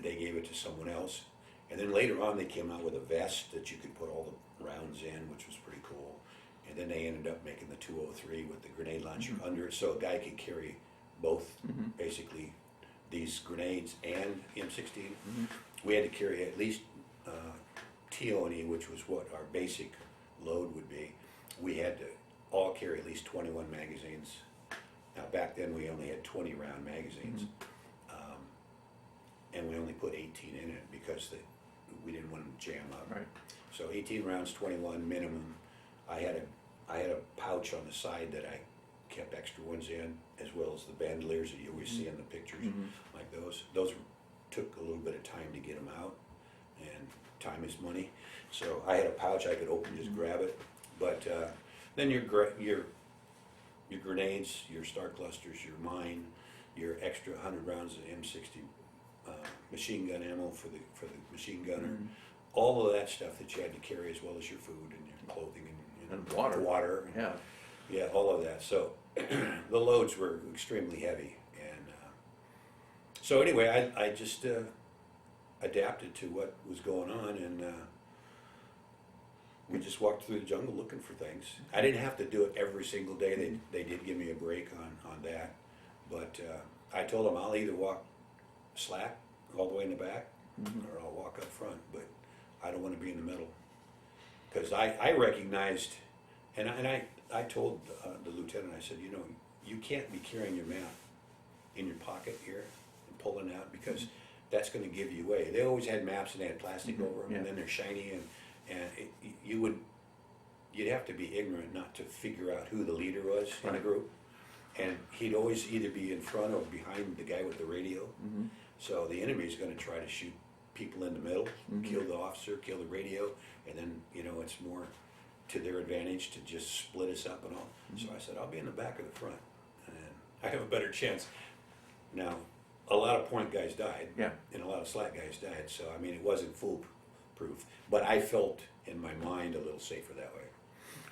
They gave it to someone else. And then later on they came out with a vest that you could put all the rounds in, which was pretty cool. And then they ended up making the 203 with the grenade launcher under it, so a guy could carry both, basically, these grenades and M16. We had to carry at least TONE, which was what our basic load would be. We had to all carry at least 21 magazines. Now, back then, we only had 20 round magazines, and we only put 18 in it because we didn't want them to jam up. Right. So 18 rounds, 21 minimum. I had a pouch on the side that I kept extra ones in, as well as the bandoliers that you always see in the pictures, like those. Those took a little bit of time to get them out, and time is money. So I had a pouch I could open, just grab it. But then your grenades, your star clusters, your mine, your extra 100 rounds of M60 machine gun ammo for the machine gunner, all of that stuff that you had to carry, as well as your food and your clothing and water. Yeah, all of that. So the loads were extremely heavy, and so anyway, I just adapted to what was going on, and we just walked through the jungle looking for things. I didn't have to do it every single day. They did give me a break on that, but I told them I'll either walk slack all the way in the back, or I'll walk up front, but I don't want to be in the middle. Because I recognized, and I told the lieutenant, I said, you can't be carrying your map in your pocket here and pulling out, because that's going to give you away. They always had maps and they had plastic over them, and then they're shiny, and you'd have to be ignorant not to figure out who the leader was in the group. And he'd always either be in front or behind the guy with the radio. So the enemy's going to try to shoot people in the middle, kill the officer, kill the radio, and then, it's more to their advantage to just split us up and all. So I said, I'll be in the back or the front, and I have a better chance. Now, a lot of point guys died, and a lot of slack guys died, so I mean, it wasn't foolproof, but I felt in my mind a little safer that way.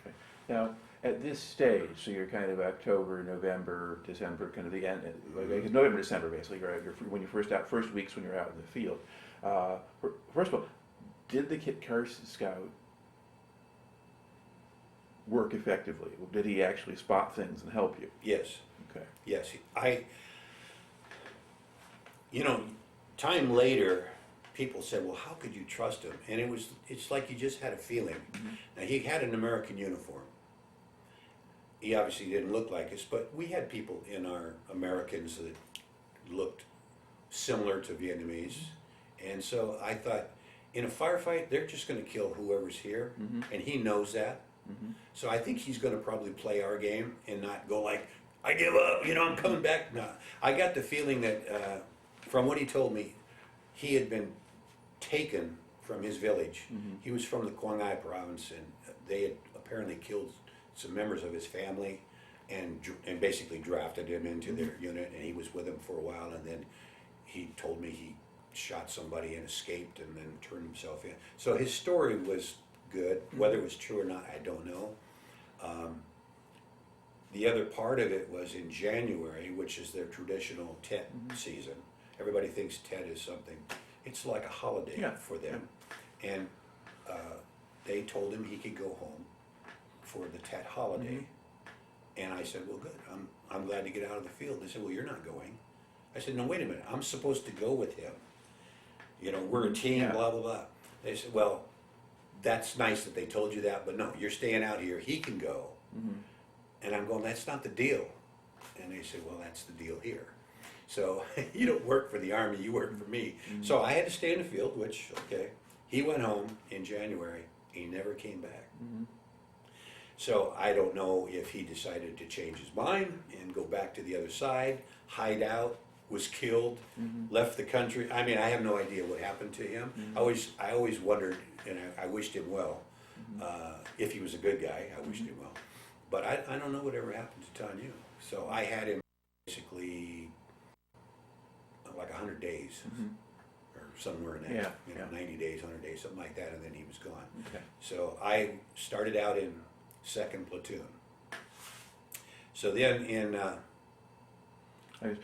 Okay. Now, at this stage, so you're kind of October, November, December, kind of the end, like November, December, basically, right? When you're first weeks when you're out in the field. First of all, did the Kit Carson Scout work effectively? Did he actually spot things and help you? Yes. Okay. Yes, time later, people said, well, how could you trust him? And it's like you just had a feeling. Now, he had an American uniform. He obviously didn't look like us, but we had people in our Americans that looked similar to Vietnamese. And so I thought, in a firefight, they're just going to kill whoever's here, and he knows that. So I think he's going to probably play our game and not go like, I give up, I'm coming back. No, I got the feeling that, from what he told me, he had been taken from his village. He was from the Quang Ngai province, and they had apparently killed some members of his family and basically drafted him into their unit, and he was with them for a while, and then he told me he shot somebody and escaped and then turned himself in. So his story was good. Whether it was true or not, I don't know. The other part of it was in January, which is their traditional Tet season. Everybody thinks Tet is something, it's like a holiday Yeah, for them. And they told him he could go home for the Tet holiday. And I said, well, good, I'm glad to get out of the field. They said, well, you're not going. I said, no, wait a minute, I'm supposed to go with him. You know, we're a team, Yeah. blah, blah, blah. They said, well, that's nice that they told you that, but no, you're staying out here, he can go. And I'm going, that's not the deal. And they said, well, that's the deal here. So you don't work for the Army, you work for me. So I had to stay in the field, which, okay. He went home in January, he never came back. So I don't know if he decided to change his mind and go back to the other side, hide out, was killed, left the country. I mean, I have no idea what happened to him. I always wondered, and I wished him well. If he was a good guy, I wished him well. But I don't know whatever happened to Tanya. So I had him basically like 100 days, or somewhere in that, Yeah, you know, yeah. 90 days, 100 days, something like that, and then he was gone. Okay. So I started out in 2nd platoon. So then in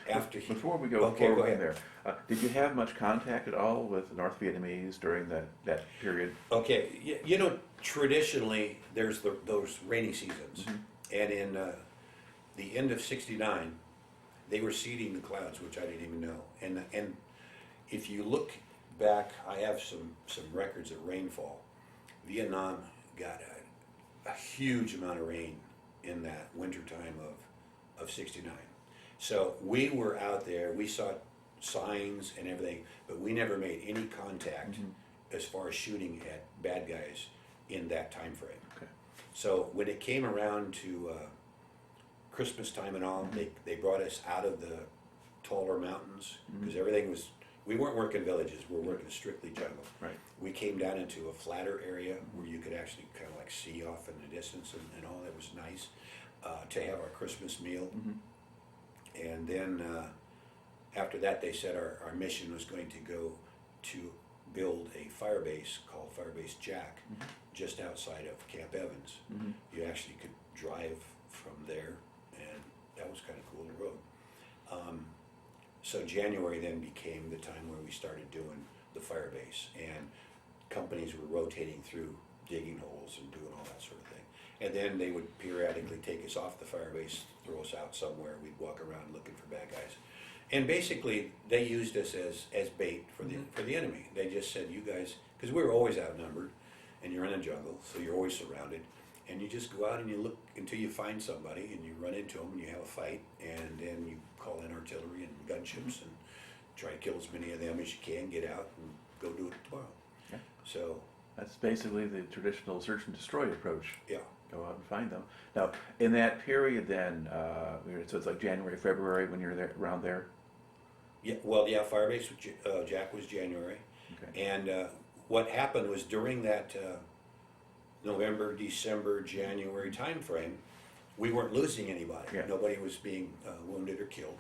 after he, Before we go Okay, go forward ahead. there, did you have much contact at all with the North Vietnamese during that period? okay, you know, traditionally there's those rainy seasons, and in the end of '69, they were seeding the clouds, which I didn't even know. And if you look back, I have some records of rainfall. Vietnam got a huge amount of rain in that winter time of '69. So we were out there, we saw signs and everything, but we never made any contact as far as shooting at bad guys in that time frame. Okay. So when it came around to Christmas time and all, they brought us out of the taller mountains, because everything was, we weren't working villages, we were working strictly jungle. Right. We came down into a flatter area where you could actually kind of like see off in the distance and all. That was nice to have our Christmas meal. And then after that, they said our mission was going to go to build a fire base called Fire Base Jack, just outside of Camp Evans. You actually could drive from there, and that was kind of cool, the road. So January then became the time where we started doing the fire base, and companies were rotating through digging holes and doing all that sort of thing. And then they would periodically take us off the fire base, throw us out somewhere, we'd walk around looking for bad guys. And basically, they used us as bait for the enemy. They just said, you guys, because we were always outnumbered, and you're in a jungle, so you're always surrounded, and you just go out and you look until you find somebody, and you run into them, and you have a fight, and then you call in artillery and gunships, and try to kill as many of them as you can, get out, and go do it tomorrow. Yeah. So, That's basically the traditional search and destroy approach. yeah. Go out and find them. Now, in that period then, so it's like January, February when you're there, around there? Yeah, well, yeah, Firebase Jack was January, Okay. and what happened was during that November, December, January timeframe, we weren't losing anybody. Yeah. Nobody was being wounded or killed,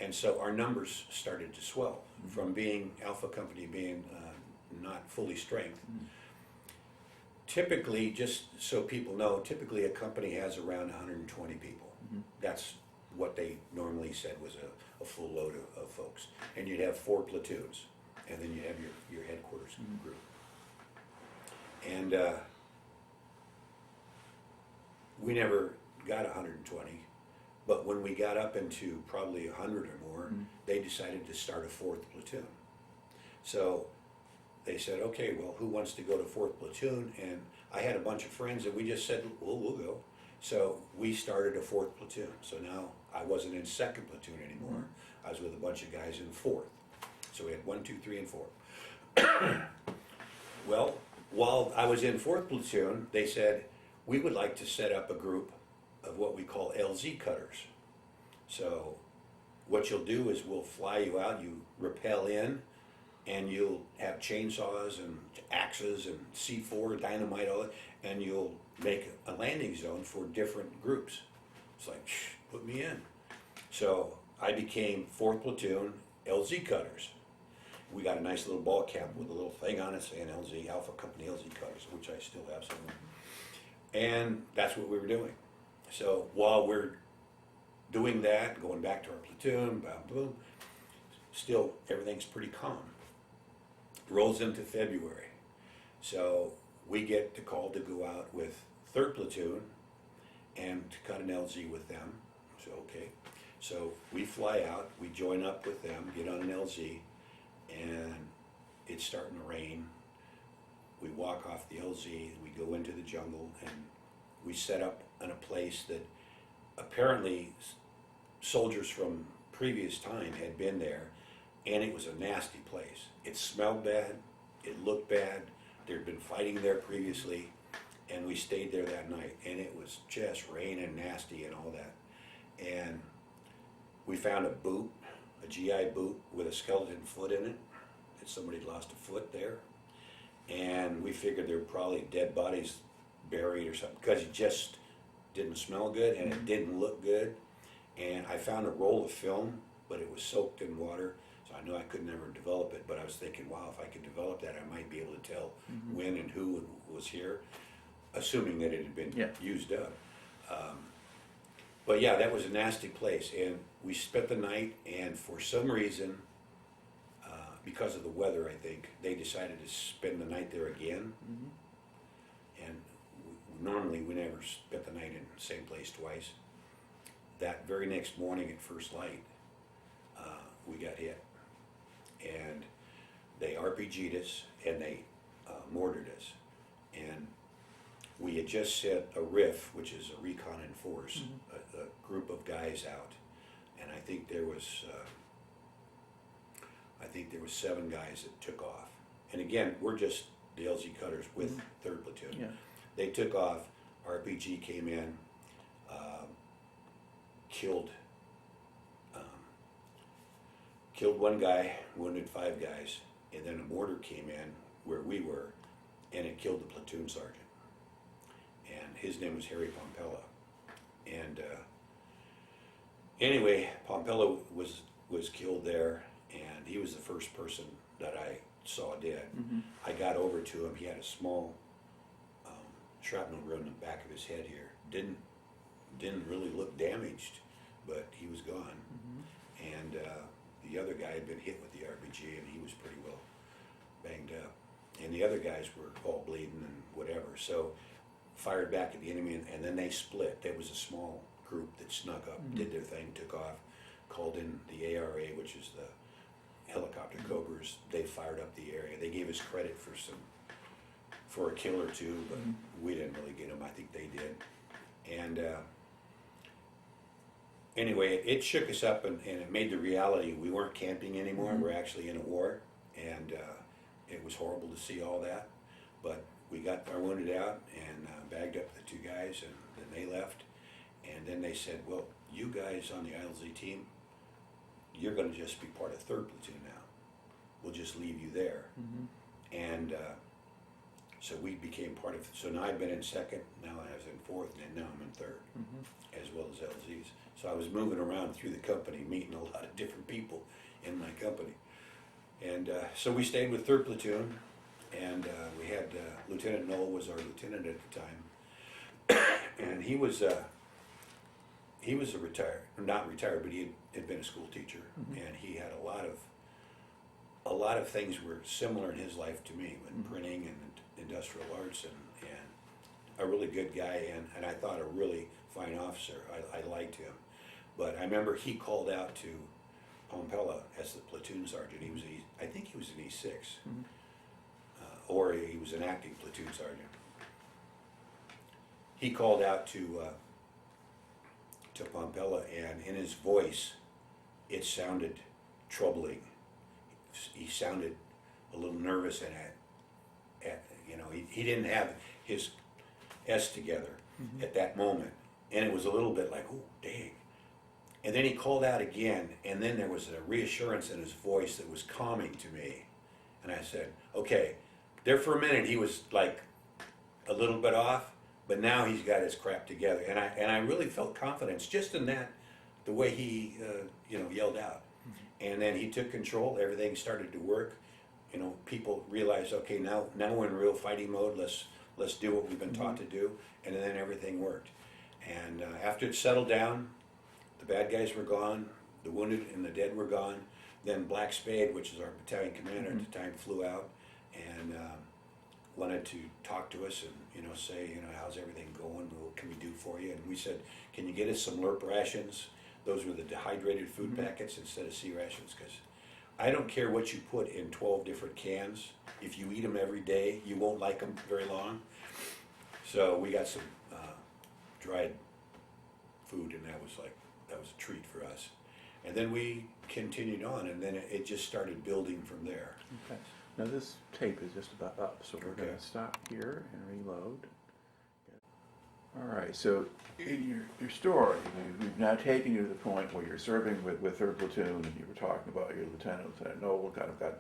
and so our numbers started to swell from being Alpha Company being not fully strength. Typically, just so people know, typically a company has around 120 people. That's what they normally said was a full load of folks. And you'd have 4 platoons, and then you'd have your headquarters group. And we never got 120, but when we got up into probably 100 or more, they decided to start a 4th platoon. So they said, okay, well, who wants to go to 4th platoon? And I had a bunch of friends, and we just said, well, we'll go. So we started a 4th platoon. So now I wasn't in 2nd platoon anymore. I was with a bunch of guys in 4th. So we had 1, 2, 3, and 4. Well, while I was in 4th platoon, they said, we would like to set up a group of what we call LZ cutters. So what you'll do is we'll fly you out, you rappel in, and you'll have chainsaws and axes and C4, dynamite, all that, and you'll make a landing zone for different groups. It's like, shh, put me in. So I became 4th platoon LZ cutters. We got a nice little ball cap with a little thing on it saying LZ, Alpha Company LZ Cutters, which I still have somewhere. And that's what we were doing. So while we're doing that, going back to our platoon, boom, boom, still everything's pretty calm. Rolls into February. So we get the call to go out with 3rd Platoon and to cut an LZ with them. So, okay. So we fly out, we join up with them, get on an LZ, and it's starting to rain. We walk off the LZ, we go into the jungle, and we set up in a place that apparently soldiers from previous time had been there, and it was a nasty place. It smelled bad, it looked bad, there'd been fighting there previously, and we stayed there that night, and it was just raining nasty and all that. And we found a boot, a GI boot with a skeleton foot in it, that somebody lost a foot there, and we figured there were probably dead bodies buried or something, because it just didn't smell good and it didn't look good. And I found a roll of film, but it was soaked in water, so I knew I could never develop it, but I was thinking, wow, if I could develop that, I might be able to tell when and who was here, assuming that it had been used up. But yeah, that was a nasty place, and we spent the night, and for some reason, because of the weather, I think, they decided to spend the night there again. And normally we never spent the night in the same place twice. That very next morning at first light, we got hit. And they RPG'd us, and they mortared us. And we had just sent a RIF, which is a recon in force, a group of guys out. And I think there was 7 guys that took off. And again, we're just the LZ Cutters with 3rd Platoon. Yeah. They took off, RPG came in, killed 1 guy, wounded 5 guys, and then a mortar came in where we were, and it killed the platoon sergeant. And his name was Harry Pompella. And anyway, Pompella was killed there, and he was the first person that I saw dead. I got over to him. He had a small shrapnel wound in the back of his head here. Didn't really look damaged, but he was gone. And the other guy had been hit with the RPG, and he was pretty well banged up. And the other guys were all bleeding and whatever. So fired back at the enemy, and then they split. There was a small group that snuck up, did their thing, took off, called in the ARA, which is the helicopter Cobras. They fired up the area. They gave us credit for a kill or two, but we didn't really get them. I think they did. And anyway, it shook us up, and it made the reality we weren't camping anymore. We're actually in a war, and it was horrible to see all that. But we got our wounded out and bagged up the 2 guys, and then they left. And then they said, well, you guys on the ILZ team, you're going to just be part of 3rd Platoon now. We'll just leave you there. And so we became part of, so now I've been in 2nd, now I was in 4th, and now I'm in 3rd, as well as LZs. So I was moving around through the company, meeting a lot of different people in my company. And so we stayed with 3rd Platoon, and we had Lieutenant Knoll was our lieutenant at the time. And he was a retired, not retired, but he had been a school teacher, and he had a lot of things were similar in his life to me, with printing and industrial arts, and a really good guy, and I thought a really fine officer. I liked him. But I remember he called out to Pompella as the platoon sergeant. He was, I think he was an E6, or he was an acting platoon sergeant. He called out to Pompella, and in his voice, it sounded troubling. He sounded a little nervous, and you know, he didn't have his S together at that moment, and it was a little bit like, oh, dang. And then he called out again, and then there was a reassurance in his voice that was calming to me. And I said, okay. There for a minute, he was like a little bit off, but now he's got his crap together. And I really felt confidence just in that, the way he, you know, yelled out. And then he took control, everything started to work. You know, people realized, okay, now we're in real fighting mode, let's do what we've been taught to do, and then everything worked. And after it settled down, the bad guys were gone, the wounded and the dead were gone. Then Black Spade, which is our battalion commander at the time, flew out and wanted to talk to us and, you know, say, you know, how's everything going? What can we do for you? And we said, can you get us some LERP rations? Those were the dehydrated food packets instead of C rations, because I don't care what you put in 12 different cans. If you eat them every day, you won't like them very long. So we got some dried food, and that was a treat for us. And then we continued on, and then it just started building from there. Okay. Now this tape is just about up, so we're Okay. going to stop here and reload. All right, so in your story, we've now taken you to the point where you're serving with 3rd Platoon, and you were talking about your Lieutenant Noel kind of got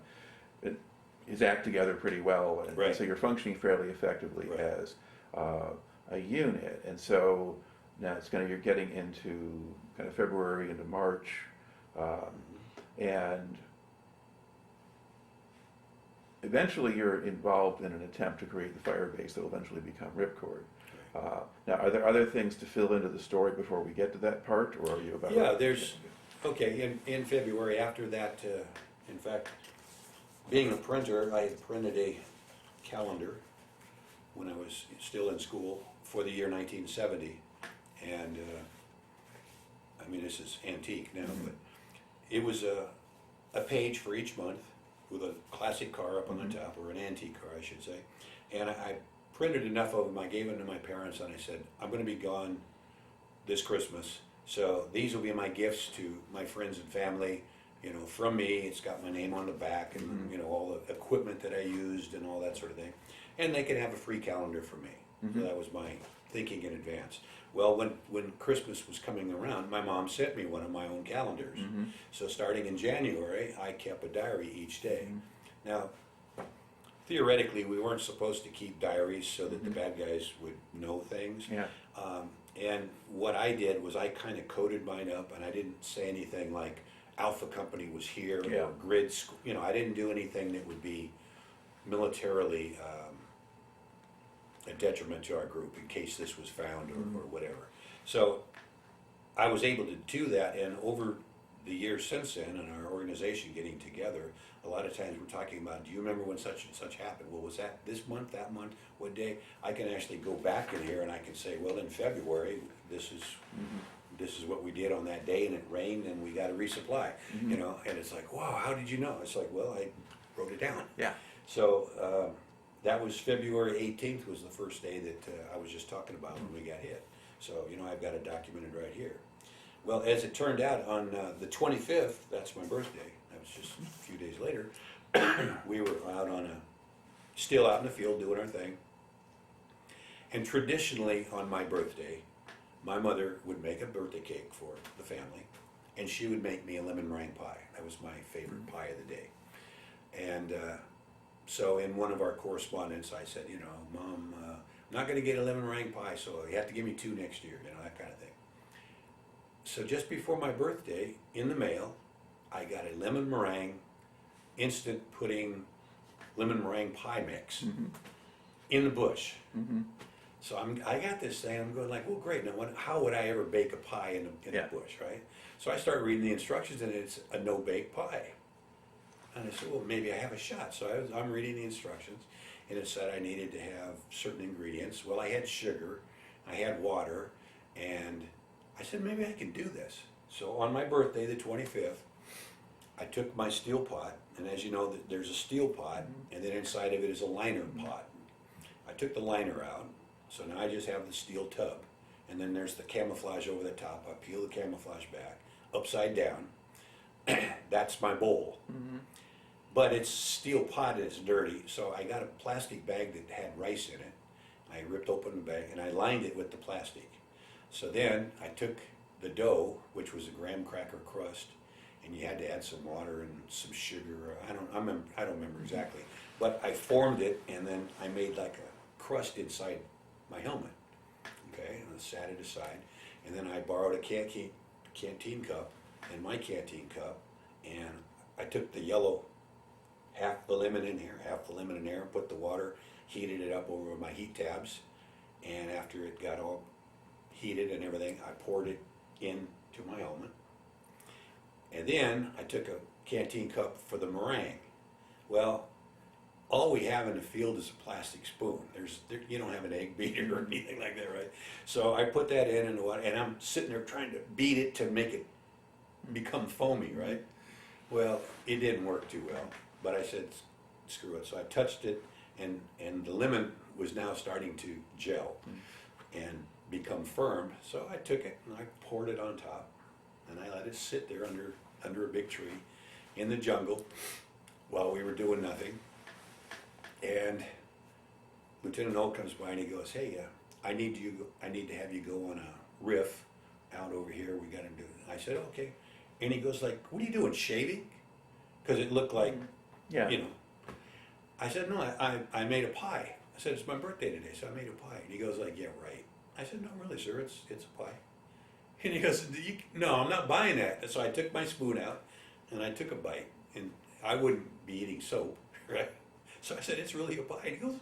his act together pretty well, and Right. so you're functioning fairly effectively Right. as a unit. And so now it's kind of, you're getting into kind of February into March, and eventually you're involved in an attempt to create the fire base that will eventually become Ripcord. Now, are there other things to fill into the story before we get to that part, or are you about? Yeah, there's, okay, in February after that, in fact, being a printer, I had printed a calendar when I was still in school for the year 1970. And, I mean, this is antique now, but it was a page for each month with a classic car up on the top, or an antique car, I should say. And I printed enough of them, I gave them to my parents, and I said, I'm going to be gone this Christmas, so these will be my gifts to my friends and family, you know, from me. It's got my name on the back and, you know, all the equipment that I used and all that sort of thing. And they can have a free calendar for me. So that was my thinking in advance. Well, when Christmas was coming around, my mom sent me one of my own calendars. So starting in January, I kept a diary each day. Now, theoretically, we weren't supposed to keep diaries so that the bad guys would know things. Yeah. And what I did was I kind of coded mine up, and I didn't say anything like Alpha Company was here, or Grid School. You know, I didn't do anything that would be militarily a detriment to our group in case this was found or whatever. So I was able to do that, and over the years since then, and our organization getting together, a lot of times we're talking about, do you remember when such and such happened? Well, was that this month, that month, what day? I can actually go back in here and I can say, well, in February, this is what we did on that day, and it rained, and we got a resupply, you know, and it's like, wow, how did you know? It's like, well, I wrote it down. Yeah. So that was February 18th was the first day that I was just talking about when we got hit. So, you know, I've got it documented right here. Well, as it turned out, on the 25th, that's my birthday, that was just a few days later, we were out still out in the field doing our thing. And traditionally on my birthday, my mother would make a birthday cake for the family, and she would make me a lemon meringue pie. That was my favorite pie of the day. And so in one of our correspondence, I said, you know, Mom, I'm not going to get a lemon meringue pie, so you have to give me 2 next year, you know, that kind of thing. So just before my birthday, in the mail, I got a lemon meringue, instant pudding, lemon meringue pie mix in the bush. So I got this thing, I'm going like, well, great, now how would I ever bake a pie in the bush, right? So I started reading the instructions, and it's a no-bake pie. And I said, well, maybe I have a shot. So I'm reading the instructions, and it said I needed to have certain ingredients. Well, I had sugar, I had water, and I said, maybe I can do this. So on my birthday, the 25th, I took my steel pot, and as you know, there's a steel pot, and then inside of it is a liner pot. I took the liner out, so now I just have the steel tub, and then there's the camouflage over the top. I peel the camouflage back, upside down. That's my bowl. But it's steel pot and it's dirty, so I got a plastic bag that had rice in it. I ripped open the bag and I lined it with the plastic. So then I took the dough, which was a graham cracker crust, and you had to add some water and some sugar. I don't remember exactly, but I formed it, and then I made like a crust inside my helmet. Okay, and I sat it aside, and then I borrowed a canteen cup and my canteen cup, and I took the yellow, half the lemon in here, half the lemon in there, and put the water, heated it up over my heat tabs, and after it got all heated and everything, I poured it into my helmet. And then I took a canteen cup for the meringue. Well, all we have in the field is a plastic spoon. You don't have an egg beater or anything like that, right? So I put that in and what, and I'm sitting there trying to beat it to make it become foamy, right? Well, it didn't work too well, but I said, screw it. So I touched it, and the lemon was now starting to gel and become firm. So I took it and I poured it on top, and I let it sit there under a big tree in the jungle while we were doing nothing. And Lieutenant Old comes by and he goes, hey, I need to have you go on a riff out over here. We got to do it. I said, okay. And he goes like, what are you doing, shaving? Because it looked like, Yeah. you know. I said, no, I made a pie. I said, it's my birthday today, so I made a pie. And he goes like, yeah, right. I said, no, really, sir, it's a pie. And he goes, no, I'm not buying that. So I took my spoon out and I took a bite. And I wouldn't be eating soap, right? So I said, it's really a pie. And he goes,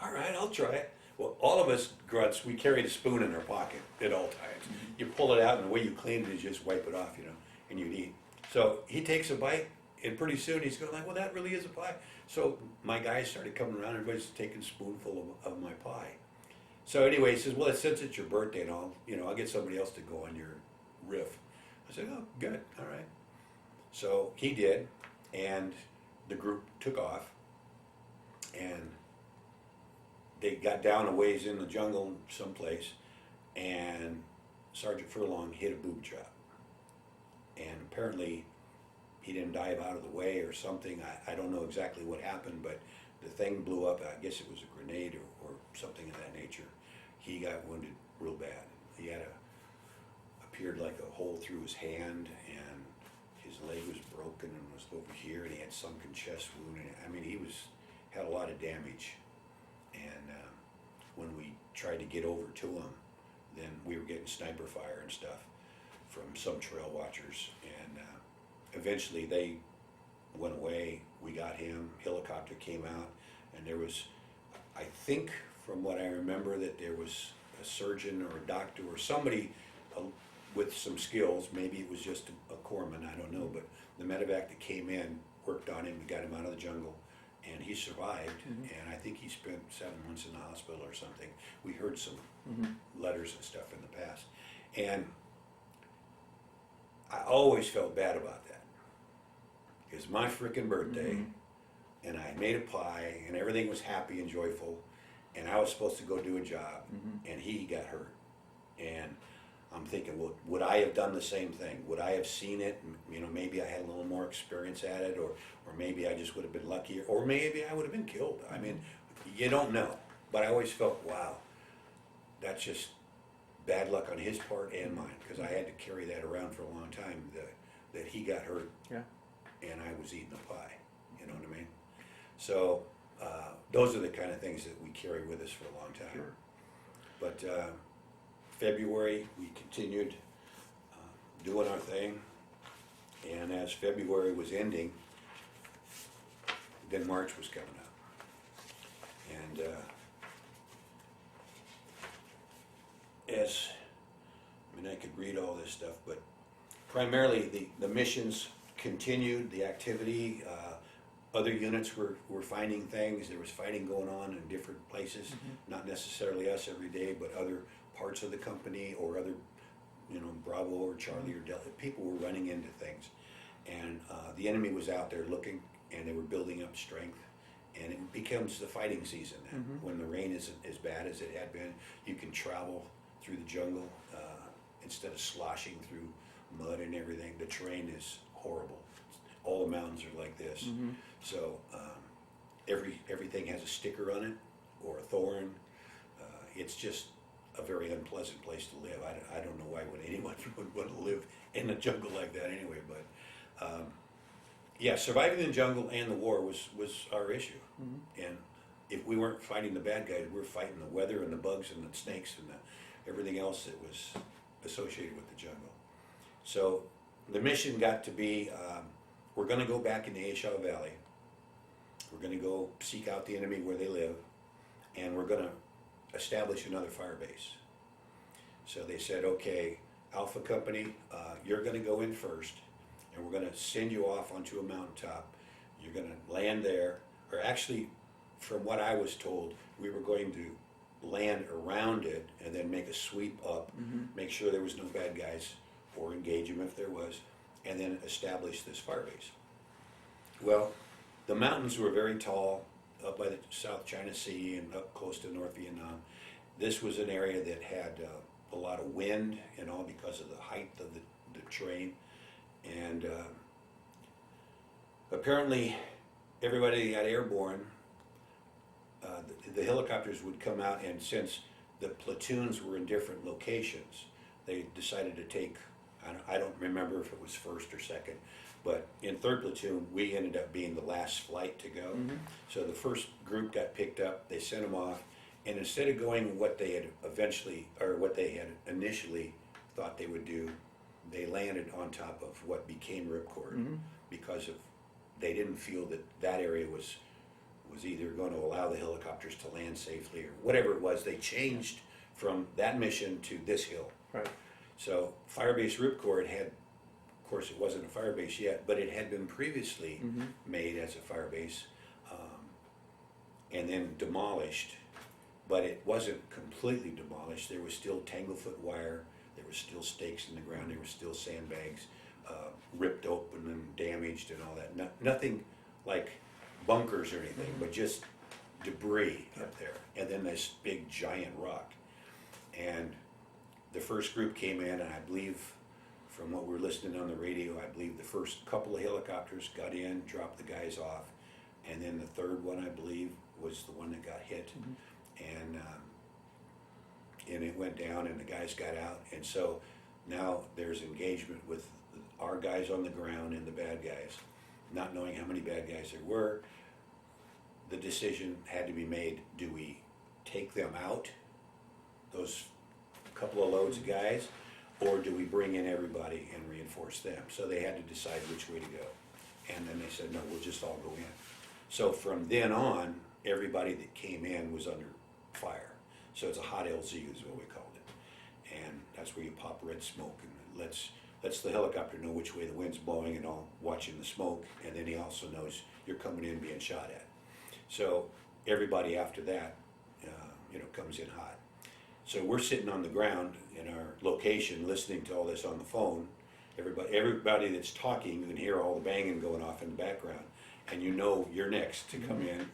all right, I'll try it. Well, all of us grunts, we carried a spoon in our pocket at all times. You pull it out, and the way you clean it is you just wipe it off, you know, and you'd eat. So he takes a bite, and pretty soon he's going like, well, that really is a pie. So my guys started coming around, everybody's taking a spoonful of my pie. So anyway, he says, well, since it's your birthday and all, you know, I'll get somebody else to go on your riff. I said, oh, good, all right. So he did, and the group took off, and they got down a ways in the jungle someplace, and Sergeant Furlong hit a boob job. And apparently he didn't dive out of the way or something. I don't know exactly what happened, but the thing blew up. I guess it was a grenade or something of that nature. He got wounded real bad. He had appeared like a hole through his hand, and his leg was broken and was over here, and he had sunken chest wound. I mean, he had a lot of damage. And when we tried to get over to him, then we were getting sniper fire and stuff from some trail watchers. And eventually they went away. We got him. Helicopter came out, and there was, I think from what I remember, that there was a surgeon or a doctor or somebody with some skills. Maybe it was just a corpsman, I don't know. But the medevac that came in worked on him, got him out of the jungle. And he survived, and I think he spent 7 months in the hospital or something. We heard some letters and stuff in the past. And I always felt bad about that. It was my freaking birthday, and I made a pie, and everything was happy and joyful, and I was supposed to go do a job, and he got hurt. And I'm thinking, well, would I have done the same thing? Would I have seen it? You know, maybe I had a little more experience at it, or maybe I just would have been luckier, or maybe I would have been killed. I mean, you don't know. But I always felt, wow, that's just bad luck on his part and mine, because I had to carry that around for a long time, that he got hurt, and I was eating a pie. You know what I mean? So those are the kind of things that we carry with us for a long time. Sure. But February, we continued doing our thing, and as February was ending, then March was coming up. And I could read all this stuff, but primarily the missions continued, the activity. Other units were finding things. There was fighting going on in different places, not necessarily us every day, but other parts of the company or other, you know, Bravo or Charlie or Delta. People were running into things. And the enemy was out there looking, and they were building up strength. And it becomes the fighting season then. When the rain isn't as bad as it had been, you can travel through the jungle instead of sloshing through mud and everything. The terrain is horrible. All the mountains are like this. So everything has a sticker on it or a thorn. It's just a very unpleasant place to live. I don't know why anyone would want to live in a jungle like that anyway, but yeah, surviving the jungle and the war was our issue. And if we weren't fighting the bad guys, we were fighting the weather and the bugs and the snakes and everything else that was associated with the jungle. So the mission got to be we're gonna go back into Aisha Valley. We're gonna go seek out the enemy where they live, and we're gonna establish another fire base. So they said, okay, Alpha Company, you're gonna go in first, and we're gonna send you off onto a mountaintop. You're gonna land there, or actually, from what I was told, we were going to land around it and then make a sweep up, make sure there was no bad guys, or engage them if there was, and then establish this fire base. Well, the mountains were very tall, up by the South China Sea and up close to North Vietnam. This was an area that had a lot of wind and all because of the height of the terrain. And apparently everybody got airborne. The helicopters would come out, and since the platoons were in different locations, they decided to take, I don't remember if it was first or second, but in third platoon, we ended up being the last flight to go. So the first group got picked up, they sent them off, and instead of going what they had initially thought they would do, they landed on top of what became Ripcord, because they didn't feel that area was either going to allow the helicopters to land safely or whatever it was. They changed from that mission to this hill. Right. So Firebase Ripcord had, of course it wasn't a fire base yet, but it had been previously made as a fire base, and then demolished, but it wasn't completely demolished. There was still tanglefoot wire, there was still stakes in the ground, there were still sandbags ripped open and damaged and all that. Nothing like bunkers or anything, but just debris up there, and then this big giant rock. And the first group came in, and I believe from what we're listening on the radio, I believe the first couple of helicopters got in, dropped the guys off, and then the third one, I believe, was the one that got hit. And it went down, and the guys got out, and so now there's engagement with our guys on the ground and the bad guys. Not knowing how many bad guys there were, the decision had to be made: do we take them out, those couple of loads of guys, or do we bring in everybody and reinforce them? So they had to decide which way to go. And then they said, no, we'll just all go in. So from then on, everybody that came in was under fire. So it's a hot LZ is what we called it. And that's where you pop red smoke and lets the helicopter know which way the wind's blowing and all, watching the smoke, and then he also knows you're coming in being shot at. So everybody after that, comes in hot. So we're sitting on the ground in our location, listening to all this on the phone. Everybody that's talking, you can hear all the banging going off in the background, and you know you're next to come in,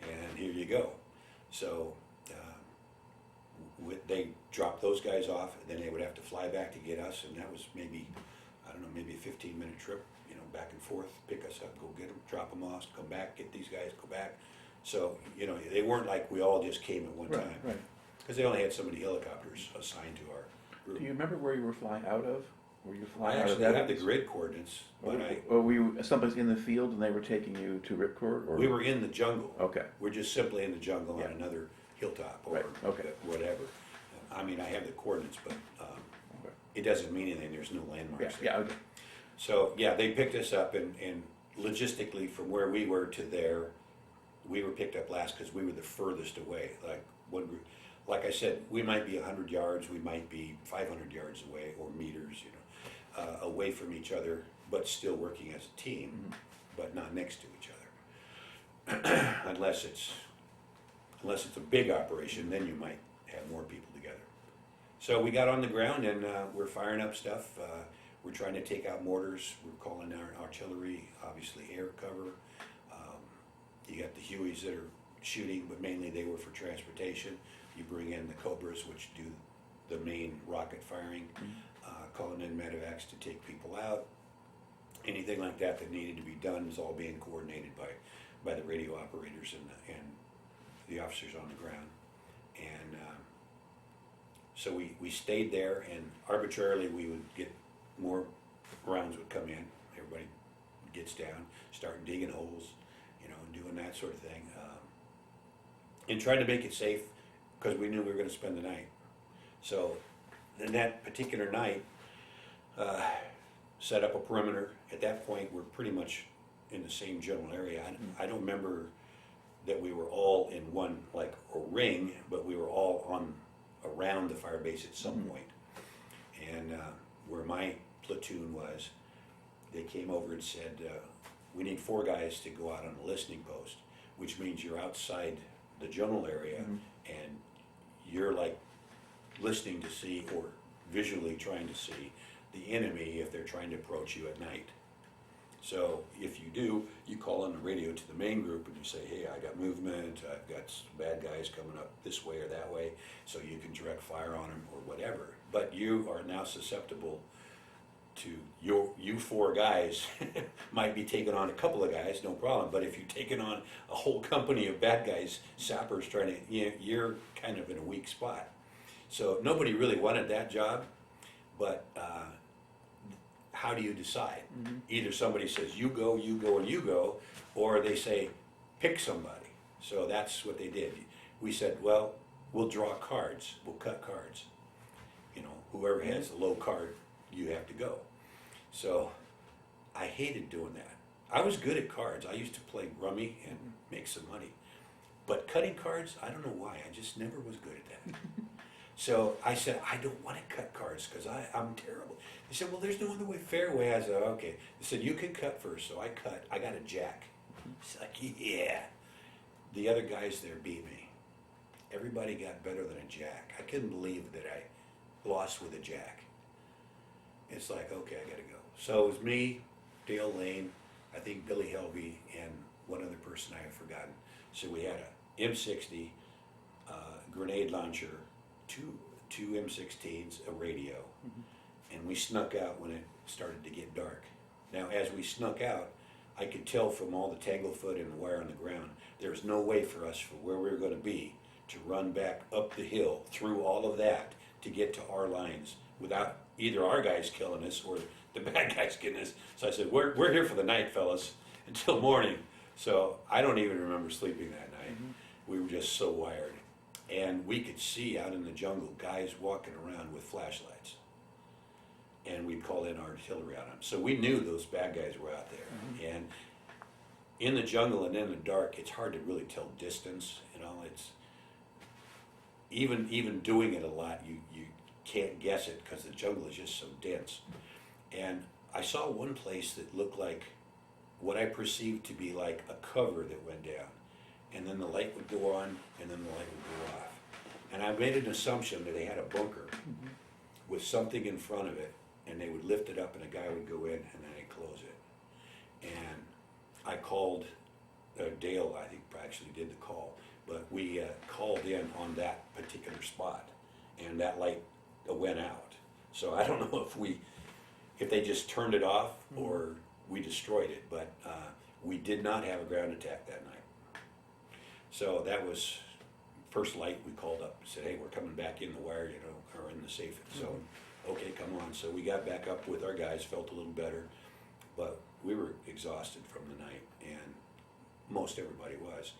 and here you go. So they dropped those guys off, and then they would have to fly back to get us, and that was maybe a 15-minute trip, back and forth, pick us up, go get them, drop them off, come back, get these guys, go back. So, they weren't like we all just came at one time. Right. Because they only had so many helicopters assigned to our group. Do you remember where you were flying out of? Were you I flying out of actually that? have the grid coordinates, but Or were you someplace in the field and they were taking you to Ripcord? Or? we were in the jungle. Okay. We're just simply in the jungle Yeah. on another hilltop or Right, okay. whatever. I mean, I have the coordinates, but Okay. it doesn't mean anything. There's no landmarks there. Yeah, okay. So, yeah, they picked us up, and logistically, from where we were to there, we were picked up last because we were the furthest away. Like one group, like I said, we might be 100 yards, we might be 500 yards away, or meters, away from each other, but still working as a team, but not next to each other. Unless it's a big operation, then you might have more people together. So we got on the ground, and we're firing up stuff. We're trying to take out mortars. We're calling our artillery, obviously air cover. You got the Hueys that are shooting, but mainly they were for transportation. You bring in the Cobras, which do the main rocket firing, calling in medevacs to take people out. Anything like that needed to be done was all being coordinated by the radio operators and the officers on the ground. And so we stayed there, and arbitrarily we would get more rounds would come in. Everybody gets down, start digging holes, doing that sort of thing, and trying to make it safe because we knew we were going to spend the night. So, in that particular night, set up a perimeter. At that point, we're pretty much in the same general area. I don't remember that we were all in one, like a ring, but we were all on, around the fire base at some point. And where my platoon was, they came over and said, we need 4 guys to go out on a listening post, which means you're outside the general area and you're like listening to see, or visually trying to see, the enemy if they're trying to approach you at night. So if you do, you call on the radio to the main group and you say, hey, I got movement, I've got some bad guys coming up this way or that way, so you can direct fire on them or whatever. But you are now susceptible to you 4 guys might be taking on a couple of guys, no problem. But if you're taking on a whole company of bad guys, sappers trying to, you're kind of in a weak spot. So nobody really wanted that job, but how do you decide? Either somebody says you go, and you go, or they say pick somebody. So that's what they did. We said, well, we'll draw cards, we'll cut cards. You know, whoever has the low card, you have to go. So I hated doing that. I was good at cards. I used to play rummy and make some money. But cutting cards, I don't know why, I just never was good at that. So I said, I don't want to cut cards because I'm terrible. They said, well, there's no other way, fair way. I said, okay. They said, you can cut first. So I cut. I got a jack. It's like, yeah. The other guys there beat me. Everybody got better than a jack. I couldn't believe that I lost with a jack. It's like, okay, I got to go. So it was me, Dale Lane, I think Billy Helvey, and one other person I have forgotten. So we had a M60, grenade launcher, two M16s, a radio, and we snuck out when it started to get dark. Now, as we snuck out, I could tell from all the tanglefoot and the wire on the ground, there was no way for us, for where we were going to be, to run back up the hill through all of that to get to our lines without either our guys killing us or the bad guys getting us. So I said, we're here for the night, fellas, until morning. So I don't even remember sleeping that night. We were just so wired. And we could see out in the jungle guys walking around with flashlights. And we'd call in artillery on them. So we knew those bad guys were out there. And in the jungle and in the dark, it's hard to really tell distance. You know, it's even doing it a lot, you can't guess it because the jungle is just so dense. And I saw one place that looked like what I perceived to be like a cover that went down. And then the light would go on, and then the light would go off. And I made an assumption that they had a bunker with something in front of it, and they would lift it up, and a guy would go in, and then they'd close it. And I called, Dale, I think, actually did the call, but we called in on that particular spot, and that light went out. So I don't know if they just turned it off or we destroyed it, but we did not have a ground attack that night. So that was first light. We called up and said, hey, we're coming back in the wire, you know, or in the safe zone. Okay, come on. So we got back up with our guys, felt a little better, but we were exhausted from the night, and most everybody was.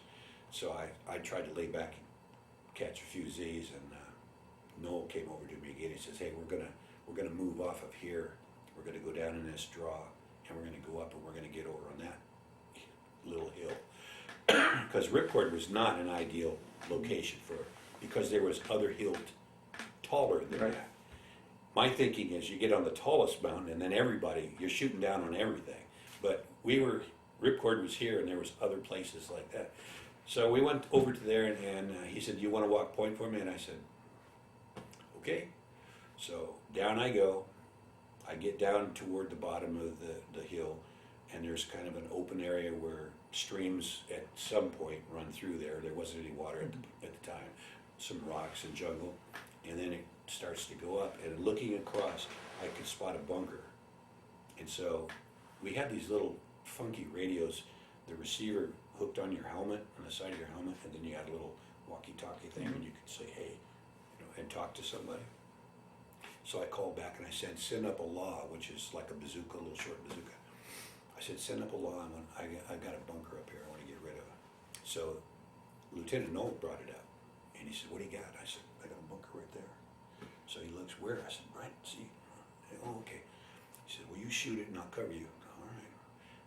So I tried to lay back and catch a few Z's, and Noel came over to me again. He says, hey, we're gonna move off of here. We're gonna go down in this draw, and we're gonna go up, and we're gonna get over on that little hill. Because Ripcord was not an ideal location for it, because there was other hills taller than that. My thinking is you get on the tallest mountain, and then you're shooting down on everything. But Ripcord was here, and there was other places like that. So we went over to there, and he said, you want to walk point for me? And I said, okay. So down I go. I get down toward the bottom of the hill, and there's kind of an open area where streams at some point run through there. There wasn't any water at the time. Some rocks and jungle. And then it starts to go up, and looking across, I could spot a bunker. And so we had these little funky radios, the receiver hooked on your helmet, on the side of your helmet, and then you had a little walkie-talkie thing, and you could say, hey, you know, and talk to somebody. So I called back and I said, send up a law, which is like a bazooka, a little short bazooka. I said, send up a law, I got a bunker up here I want to get rid of. So Lieutenant Noel brought it up, and he said, what do you got? I said, I got a bunker right there. So he looks, where? I said, right, see? Oh, okay. He said, well, you shoot it and I'll cover you. All right.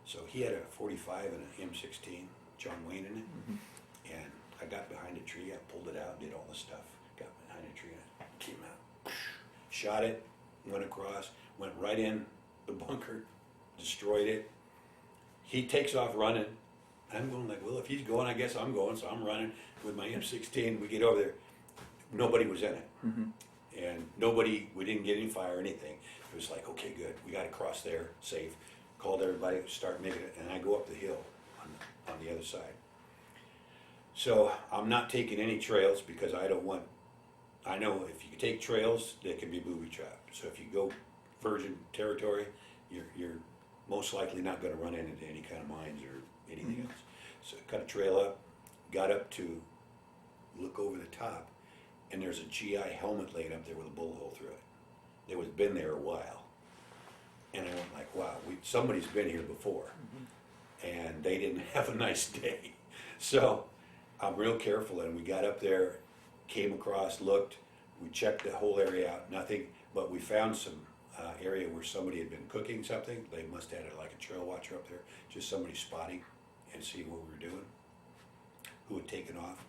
So he had a 45 and an M16, John Wayne in it. Mhm. And I got behind a tree, I pulled it out, did all the stuff, got behind a tree, and I came out, shot it, went across, went right in the bunker, destroyed it. He takes off running. I'm going like, well, if he's going, I guess I'm going, so I'm running with my M16. We get over there, nobody was in it. Mhm. And we didn't get any fire or anything. It was like, okay, good, we got to cross there, safe. Called everybody, start making it, and I go up the hill on the other side. So I'm not taking any trails because I know if you take trails, they can be booby trapped. So if you go virgin territory, you're most likely not going to run into any kind of mines or anything else. So I cut a trail up, got up to look over the top, and there's a GI helmet laying up there with a bullet hole through it. It was been there a while. And I went like, wow, somebody's been here before. And they didn't have a nice day. So I'm real careful, and we got up there, came across, looked, we checked the whole area out, nothing, but we found some area where somebody had been cooking something. They must have had like a trail watcher up there, just somebody spotting and seeing what we were doing, who had taken off.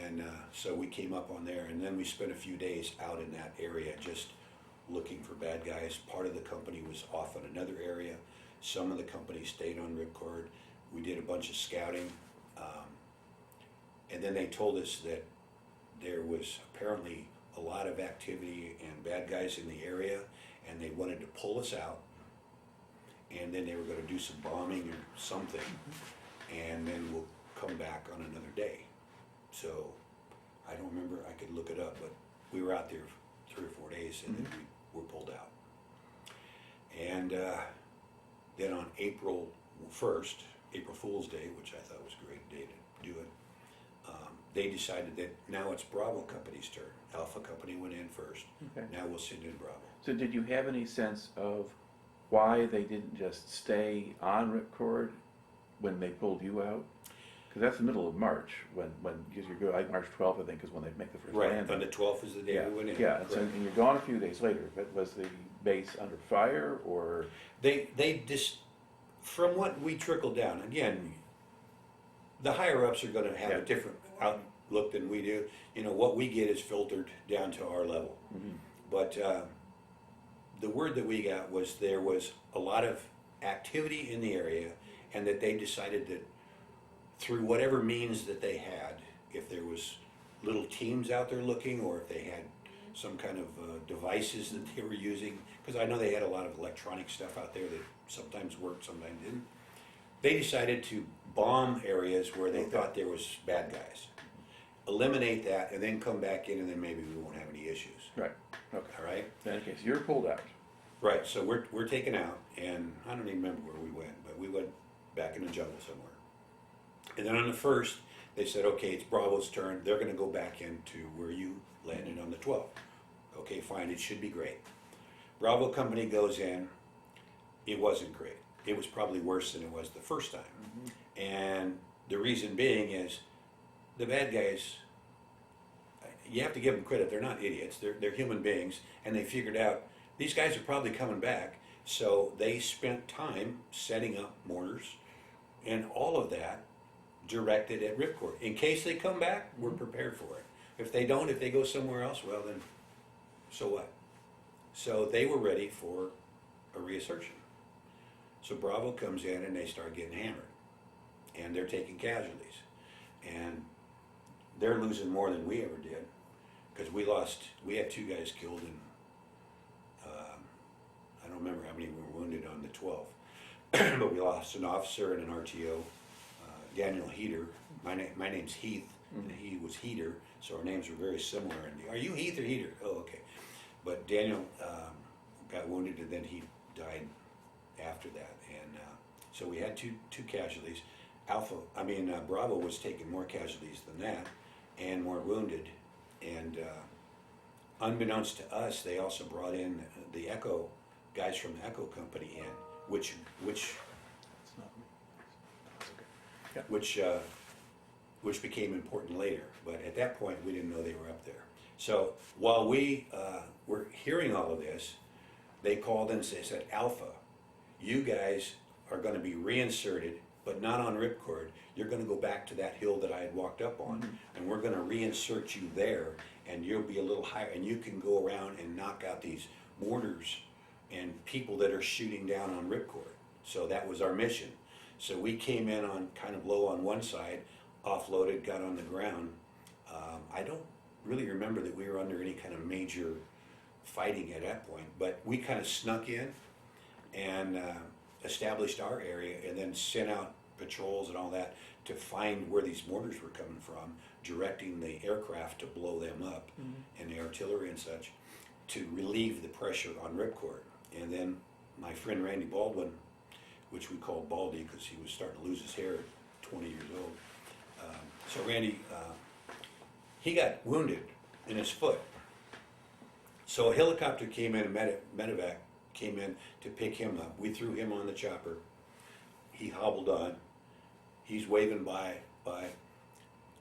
And so we came up on there, and then we spent a few days out in that area just looking for bad guys. Part of the company was off in another area. Some of the company stayed on Ripcord. We did a bunch of scouting. And then they told us that there was apparently a lot of activity and bad guys in the area, and they wanted to pull us out. And then they were going to do some bombing or something, and then we'll come back on another day. So I don't remember, I could look it up, but we were out there 3 or 4 days, and then we were pulled out. And then on April 1st, April Fool's Day, which I thought was a great day to do it, they decided that now it's Bravo Company's turn. Alpha Company went in first. Okay. Now we'll send in Bravo. So did you have any sense of why they didn't just stay on Ripcord when they pulled you out? Because that's the middle of March, because you go, like March 12th, I think, is when they make the first landing. On the 12th is the day Yeah, we went in. yeah, and, so, and you're gone a few days later, but was the base under fire, or? They just, from what we trickled down, again, the higher ups are gonna have Yeah. a different outlook than we do. You know, what we get is filtered down to our level. Mhm. But the word that we got was there was a lot of activity in the area, and that they decided that through whatever means that they had, if there was little teams out there looking, or if they had some kind of devices that they were using, because I know they had a lot of electronic stuff out there that sometimes worked, sometimes didn't. They decided to bomb areas where they thought there was bad guys. Eliminate that, and then come back in, and then maybe we won't have any issues. Right, okay. All right? In any case, you're pulled out. Right, so we're taken out, and I don't even remember where we went, but we went back in the jungle somewhere. And then on the 1st, they said, okay, it's Bravo's turn. They're gonna go back into where you landed on the 12th. Okay, fine, it should be great. Bravo Company goes in. It wasn't great. It was probably worse than it was the first time. And the reason being is the bad guys, you have to give them credit. They're not idiots. They're human beings, and they figured out these guys are probably coming back. So they spent time setting up mortars and all of that directed at Ripcord. In case they come back, we're prepared for it. If they don't, if they go somewhere else, well then, so what? So they were ready for a reassertion. So Bravo comes in, and they start getting hammered, and they're taking casualties, and they're losing more than we ever did, because we had 2 guys killed, and I don't remember how many were wounded on the 12th, but we lost an officer and an RTO, Daniel Heater. My name's Heath, and he was Heater, so our names were very similar. And are you Heath or Heater? Oh, okay. But Daniel got wounded, and then he died after that. And so we had two casualties. Bravo was taking more casualties than that, and more wounded. And unbeknownst to us, they also brought in the Echo guys from the Echo Company in, which It's not me. It's okay. Yeah. which became important later. But at that point, we didn't know they were up there. So while we were hearing all of this, they called and said, Alpha, you guys are gonna be reinserted, but not on Ripcord. You're gonna go back to that hill that I had walked up on, and we're gonna reinsert you there, and you'll be a little higher, and you can go around and knock out these mortars and people that are shooting down on Ripcord. So that was our mission. So we came in on kind of low on one side, offloaded, got on the ground. I don't really remember that we were under any kind of major fighting at that point, but we kind of snuck in and established our area, and then sent out patrols and all that to find where these mortars were coming from, directing the aircraft to blow them up, and the artillery and such, to relieve the pressure on Ripcord. And then my friend Randy Baldwin, which we called Baldy because he was starting to lose his hair at 20 years old. So Randy, he got wounded in his foot. So a helicopter came in, a medevac came in to pick him up. We threw him on the chopper. He hobbled on. He's waving by.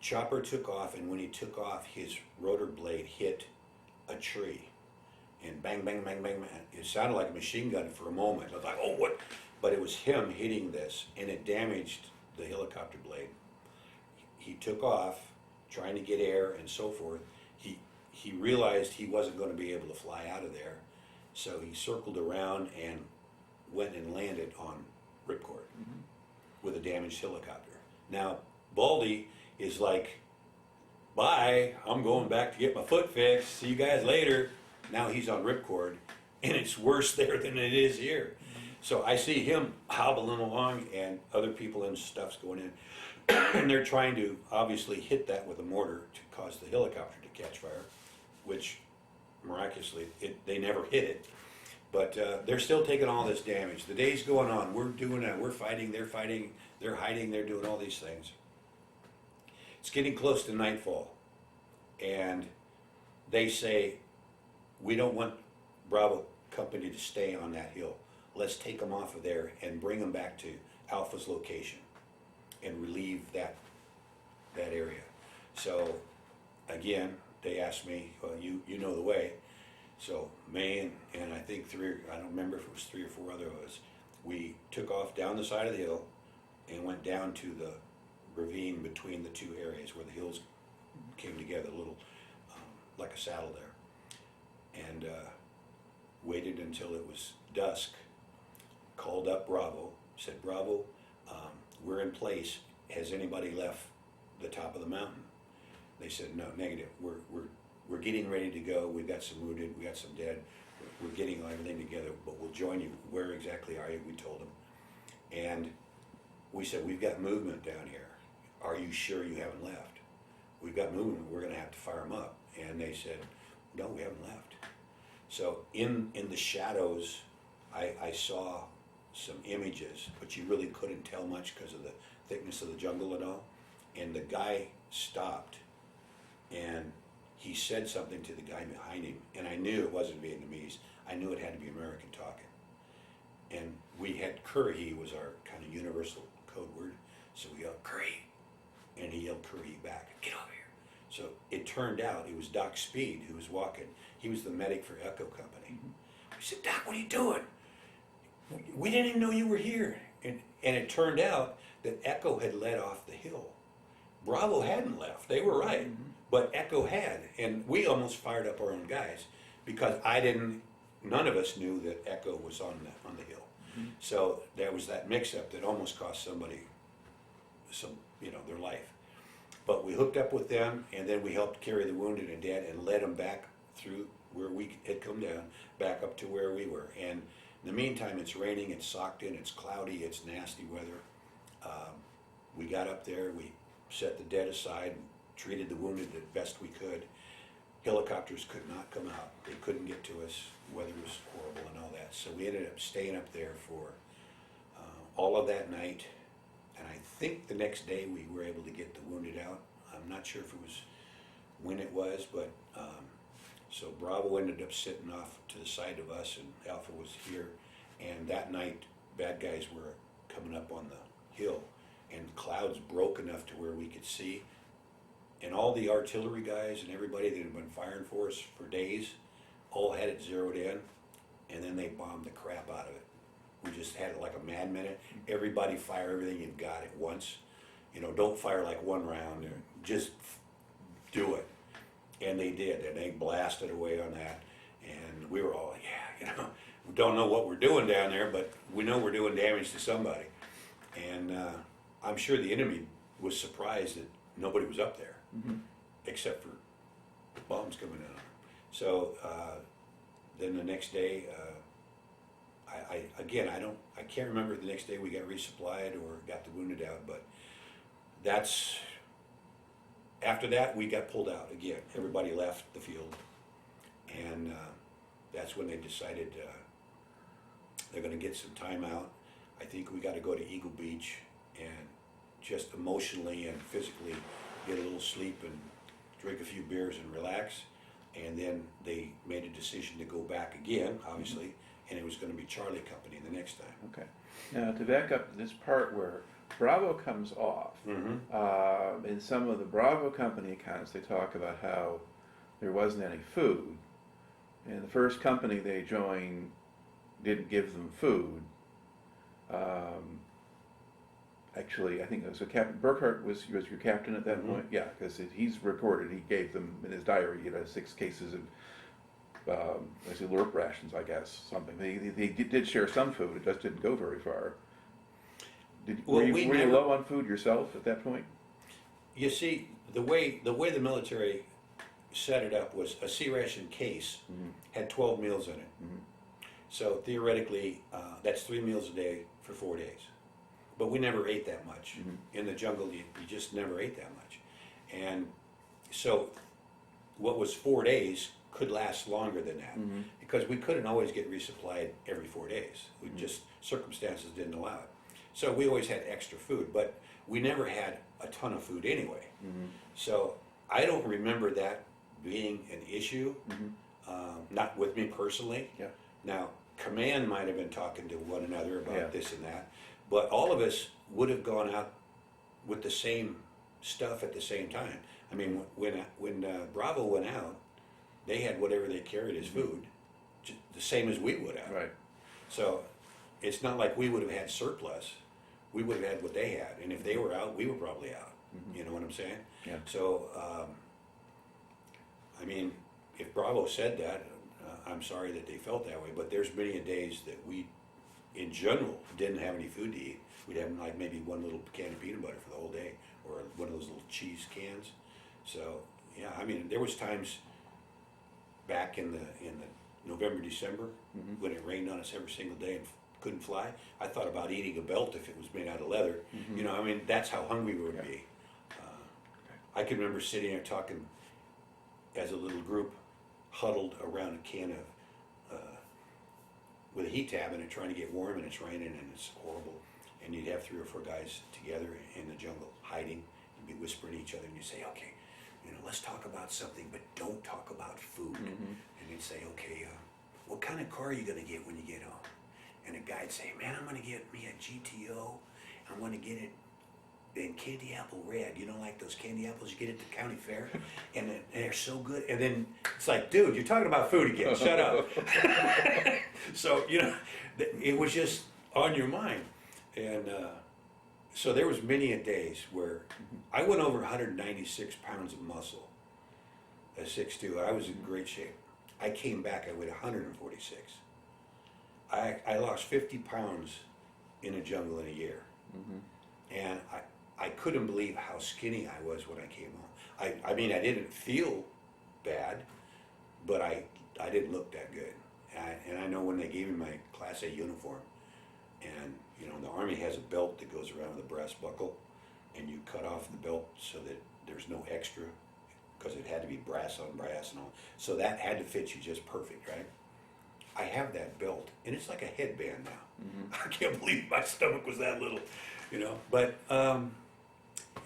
Chopper took off, and when he took off, his rotor blade hit a tree. And bang, bang, bang, bang, bang. It sounded like a machine gun for a moment. I was like, oh, what? But it was him hitting this, and it damaged the helicopter blade. He took off, trying to get air and so forth. He realized he wasn't going to be able to fly out of there, so he circled around and went and landed on Ripcord with a damaged helicopter. Now, Baldy is like, bye, I'm going back to get my foot fixed, see you guys later. Now he's on Ripcord, and it's worse there than it is here. So I see him hobbling along, and other people and stuff's going in, and they're trying to obviously hit that with a mortar to cause the helicopter to catch fire, which miraculously they never hit it. But they're still taking all this damage. The day's going on. We're doing that. We're fighting. They're fighting. They're hiding. They're doing all these things. It's getting close to nightfall, and they say, we don't want Bravo Company to stay on that hill. Let's take them off of there and bring them back to Alpha's location and relieve that area. So again, they asked me, well, you know the way. So me and I think I don't remember if it was 3 or 4 other of us, we took off down the side of the hill and went down to the ravine between the two areas where the hills came together, a little like a saddle there, and waited until it was dusk, called up Bravo, said, Bravo, we're in place. Has anybody left the top of the mountain? They said, no, negative. We're getting ready to go. We've got some wounded, we got some dead. We're getting everything together, but we'll join you. Where exactly are you? We told them. And we said, we've got movement down here. Are you sure you haven't left? We've got movement. We're going to have to fire them up. And they said, no, we haven't left. So in the shadows, I saw some images, but you really couldn't tell much because of the thickness of the jungle and all. And the guy stopped, and he said something to the guy behind him, and I knew it wasn't Vietnamese. I knew it had to be American talking. And we had Curry was our kind of universal code word, so we yelled, Curry, and he yelled Curry back, get over here. So it turned out it was Doc Speed who was walking. He was the medic for Echo Company. We said, Doc, what are you doing? We didn't even know you were here. And it turned out that Echo had led off the hill. Bravo hadn't left. They were right. But Echo had. And we almost fired up our own guys because none of us knew that Echo was on the hill. So there was that mix-up that almost cost somebody their life. But we hooked up with them, and then we helped carry the wounded and dead and led them back through where we had come down, back up to where we were. And in the meantime, it's raining, it's socked in, it's cloudy, it's nasty weather. We got up there, we set the dead aside, treated the wounded the best we could. Helicopters could not come out. They couldn't get to us. Weather was horrible and all that. So we ended up staying up there for all of that night. And I think the next day we were able to get the wounded out. I'm not sure if it was when it was, but so Bravo ended up sitting off to the side of us, and Alpha was here. And that night, bad guys were coming up on the hill, and clouds broke enough to where we could see. And all the artillery guys and everybody that had been firing for us for days all had it zeroed in, and then they bombed the crap out of it. We just had it like a mad minute. Everybody fire everything you've got at once. You know, don't fire like one round, or just do it. And they did, and they blasted away on that. And we were all like, yeah, you know, we don't know what we're doing down there, but we know we're doing damage to somebody. And I'm sure the enemy was surprised that nobody was up there, except for bombs coming in on them. So then the next day, I can't remember if the next day we got resupplied or got the wounded out, but after that we got pulled out again. Everybody left the field, and that's when they decided they're going to get some time out. I think we got to go to Eagle Beach and just emotionally and physically get a little sleep and drink a few beers and relax. And then they made a decision to go back again, obviously, and it was going to be Charlie Company the next time. Okay. Now, to back up to this part where Bravo comes off, in some of the Bravo Company accounts, they talk about how there wasn't any food. And the first company they joined didn't give them food. Actually, I think it was Captain Burkhart was your captain at that point. Yeah, because he's recorded. He gave them in his diary, 6 cases of lurk rations, I guess, something. They did share some food. It just didn't go very far. Were you low on food yourself at that point? You see, the way the military set it up was a C ration case had 12 meals in it. So theoretically, that's 3 meals a day for 4 days. But we never ate that much. In the jungle, you just never ate that much. And so what was 4 days could last longer than that, because we couldn't always get resupplied every 4 days. We just, circumstances didn't allow it. So we always had extra food, but we never had a ton of food anyway. So I don't remember that being an issue, not with me personally. Yeah. Now, command might have been talking to one another about this and that, but all of us would have gone out with the same stuff at the same time. I mean, when Bravo went out, they had whatever they carried as food, the same as we would have. Right. So it's not like we would have had surplus. We would have had what they had, and if they were out, we were probably out. You know what I'm saying? Yeah. So, I mean, if Bravo said that, I'm sorry that they felt that way, but there's many days that we, in general, didn't have any food to eat. We'd have like maybe one little can of peanut butter for the whole day, or one of those little cheese cans. So, yeah, I mean, there was times back in the November, December, when it rained on us every single day and couldn't fly, I thought about eating a belt if it was made out of leather. You know, I mean, that's how hungry we would be. I can remember sitting there talking as a little group, huddled around a can of, with a heat tab in it, trying to get warm, and it's raining and it's horrible. And you'd have 3 or 4 guys together in the jungle, hiding, and be whispering to each other, and you say, okay, you know, let's talk about something, but don't talk about food. And you'd say, okay, what kind of car are you gonna get when you get home? And a guy'd say, man, I'm gonna get me a GTO. I'm gonna get it in candy apple red. You know, like those candy apples you get at the county fair? And they're so good. And then it's like, dude, you're talking about food again. Shut up. So, you know, it was just on your mind. And so there was many a days where I went over 196 pounds of muscle at 6'2". I was in great shape. I came back, I weighed 146. I lost 50 pounds in a jungle in a year. And I couldn't believe how skinny I was when I came home. I mean, I didn't feel bad, but I didn't look that good. And I know when they gave me my Class A uniform, and you know, the Army has a belt that goes around with a brass buckle, and you cut off the belt so that there's no extra, because it had to be brass on brass and all. So that had to fit you just perfect, right? I have that belt, and it's like a headband now. I can't believe my stomach was that little, you know. But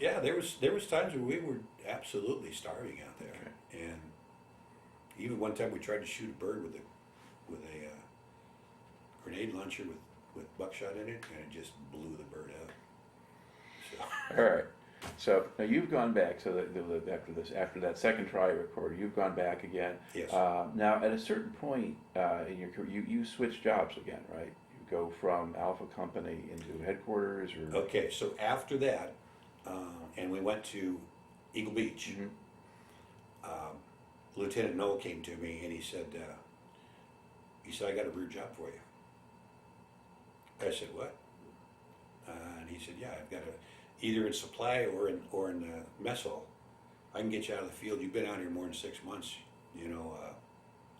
yeah, there was times where we were absolutely starving out there, and even one time we tried to shoot a bird with a grenade launcher with buckshot in it, and it just blew the bird out. So. All right. So now you've gone back. So after that second try record, you've gone back again. Yes. Now at a certain point in your career, you switched jobs again, right? go from Alpha Company into headquarters, or? Okay, so after that, and we went to Eagle Beach. Mhm. Lieutenant Noel came to me and he said, I got a rear job for you. I said, what? And he said, yeah, I've got either in supply or in mess hall. I can get you out of the field. You've been out here more than 6 months. You know,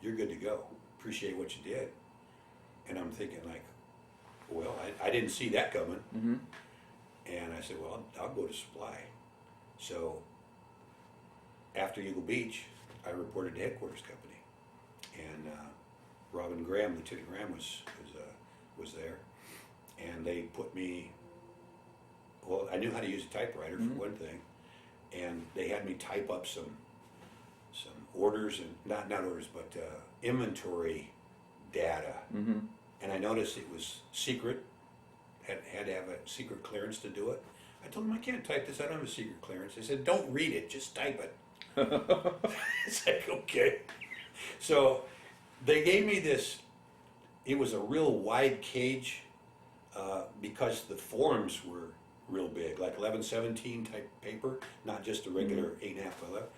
you're good to go. Appreciate what you did. And I'm thinking like, well, I didn't see that coming. Mm-hmm. And I said, well, I'll go to supply. So after Eagle Beach, I reported to headquarters company, and Robin Graham, Lieutenant Graham, was there, and they put me. Well, I knew how to use a typewriter for one thing, and they had me type up some orders, and not orders, but inventory data. Mm-hmm. And I noticed it was secret. Had to have a secret clearance to do it. I told them I can't type this. I don't have a secret clearance. They said, don't read it, just type it. It's like, okay. So they gave me this. It was a real wide cage because the forms were real big, like 1117 type paper, not just a regular 8.5 by 11.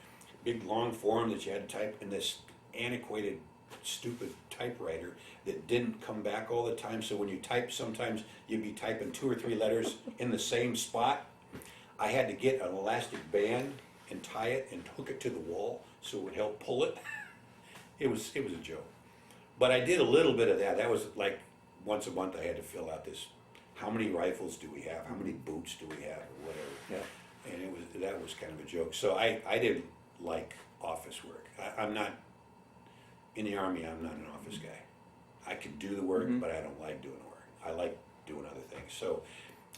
Big long form that you had to type in this antiquated, stupid typewriter that didn't come back all the time. So when you type, sometimes you'd be typing 2 or 3 letters in the same spot. I had to get an elastic band and tie it and hook it to the wall so it would help pull it. It was a joke. But I did a little bit of that. That was like once a month I had to fill out this, how many rifles do we have? How many boots do we have? Or whatever. Yeah. And that was kind of a joke. So I didn't like office work. I'm not, in the Army, I'm not an office guy. I can do the work, but I don't like doing the work. I like doing other things. So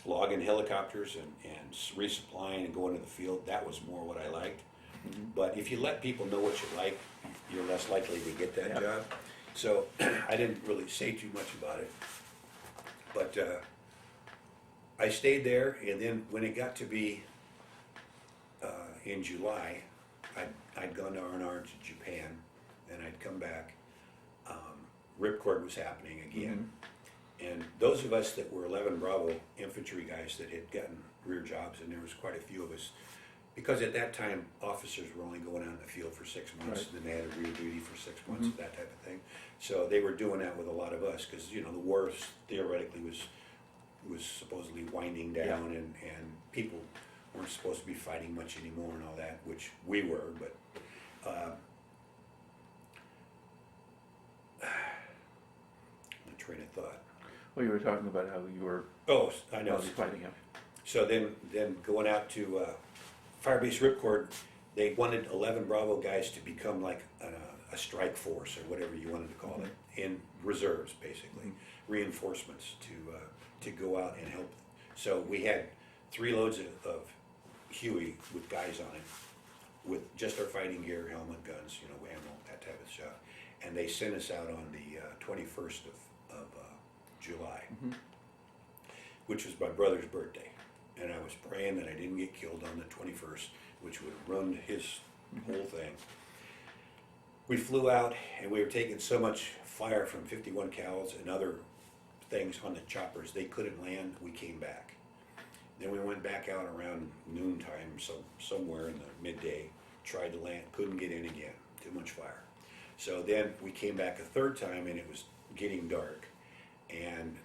logging helicopters and resupplying and going to the field, that was more what I liked. But if you let people know what you like, you're less likely to get that job. So I didn't really say too much about it. But I stayed there, and then when it got to be in July, I'd gone to R&R to Japan, and I'd come back. Ripcord was happening again. And those of us that were 11 Bravo infantry guys that had gotten rear jobs, and there was quite a few of us, because at that time officers were only going out in the field for 6 months, and then they had a rear duty for 6 months, that type of thing. So they were doing that with a lot of us, because you know the war theoretically was supposedly winding down, and people weren't supposed to be fighting much anymore and all that, which we were, but. Train of thought. Well, you were talking about how you were Oh, I know. fighting him. So then going out to Fire Base Ripcord, they wanted 11 Bravo guys to become like a strike force or whatever you wanted to call it, in reserves basically, reinforcements to go out and help. So we had 3 loads of Huey with guys on it, with just our fighting gear, helmet, guns, you know, ammo, that type of stuff. And they sent us out on the 21st of July, which was my brother's birthday. And I was praying that I didn't get killed on the 21st, which would have ruined his whole thing. We flew out, and we were taking so much fire from 51 cals and other things on the choppers, they couldn't land. We came back. Then we went back out around noontime, somewhere in the midday, tried to land, couldn't get in again, too much fire. So then we came back a 3rd time, and it was getting dark. And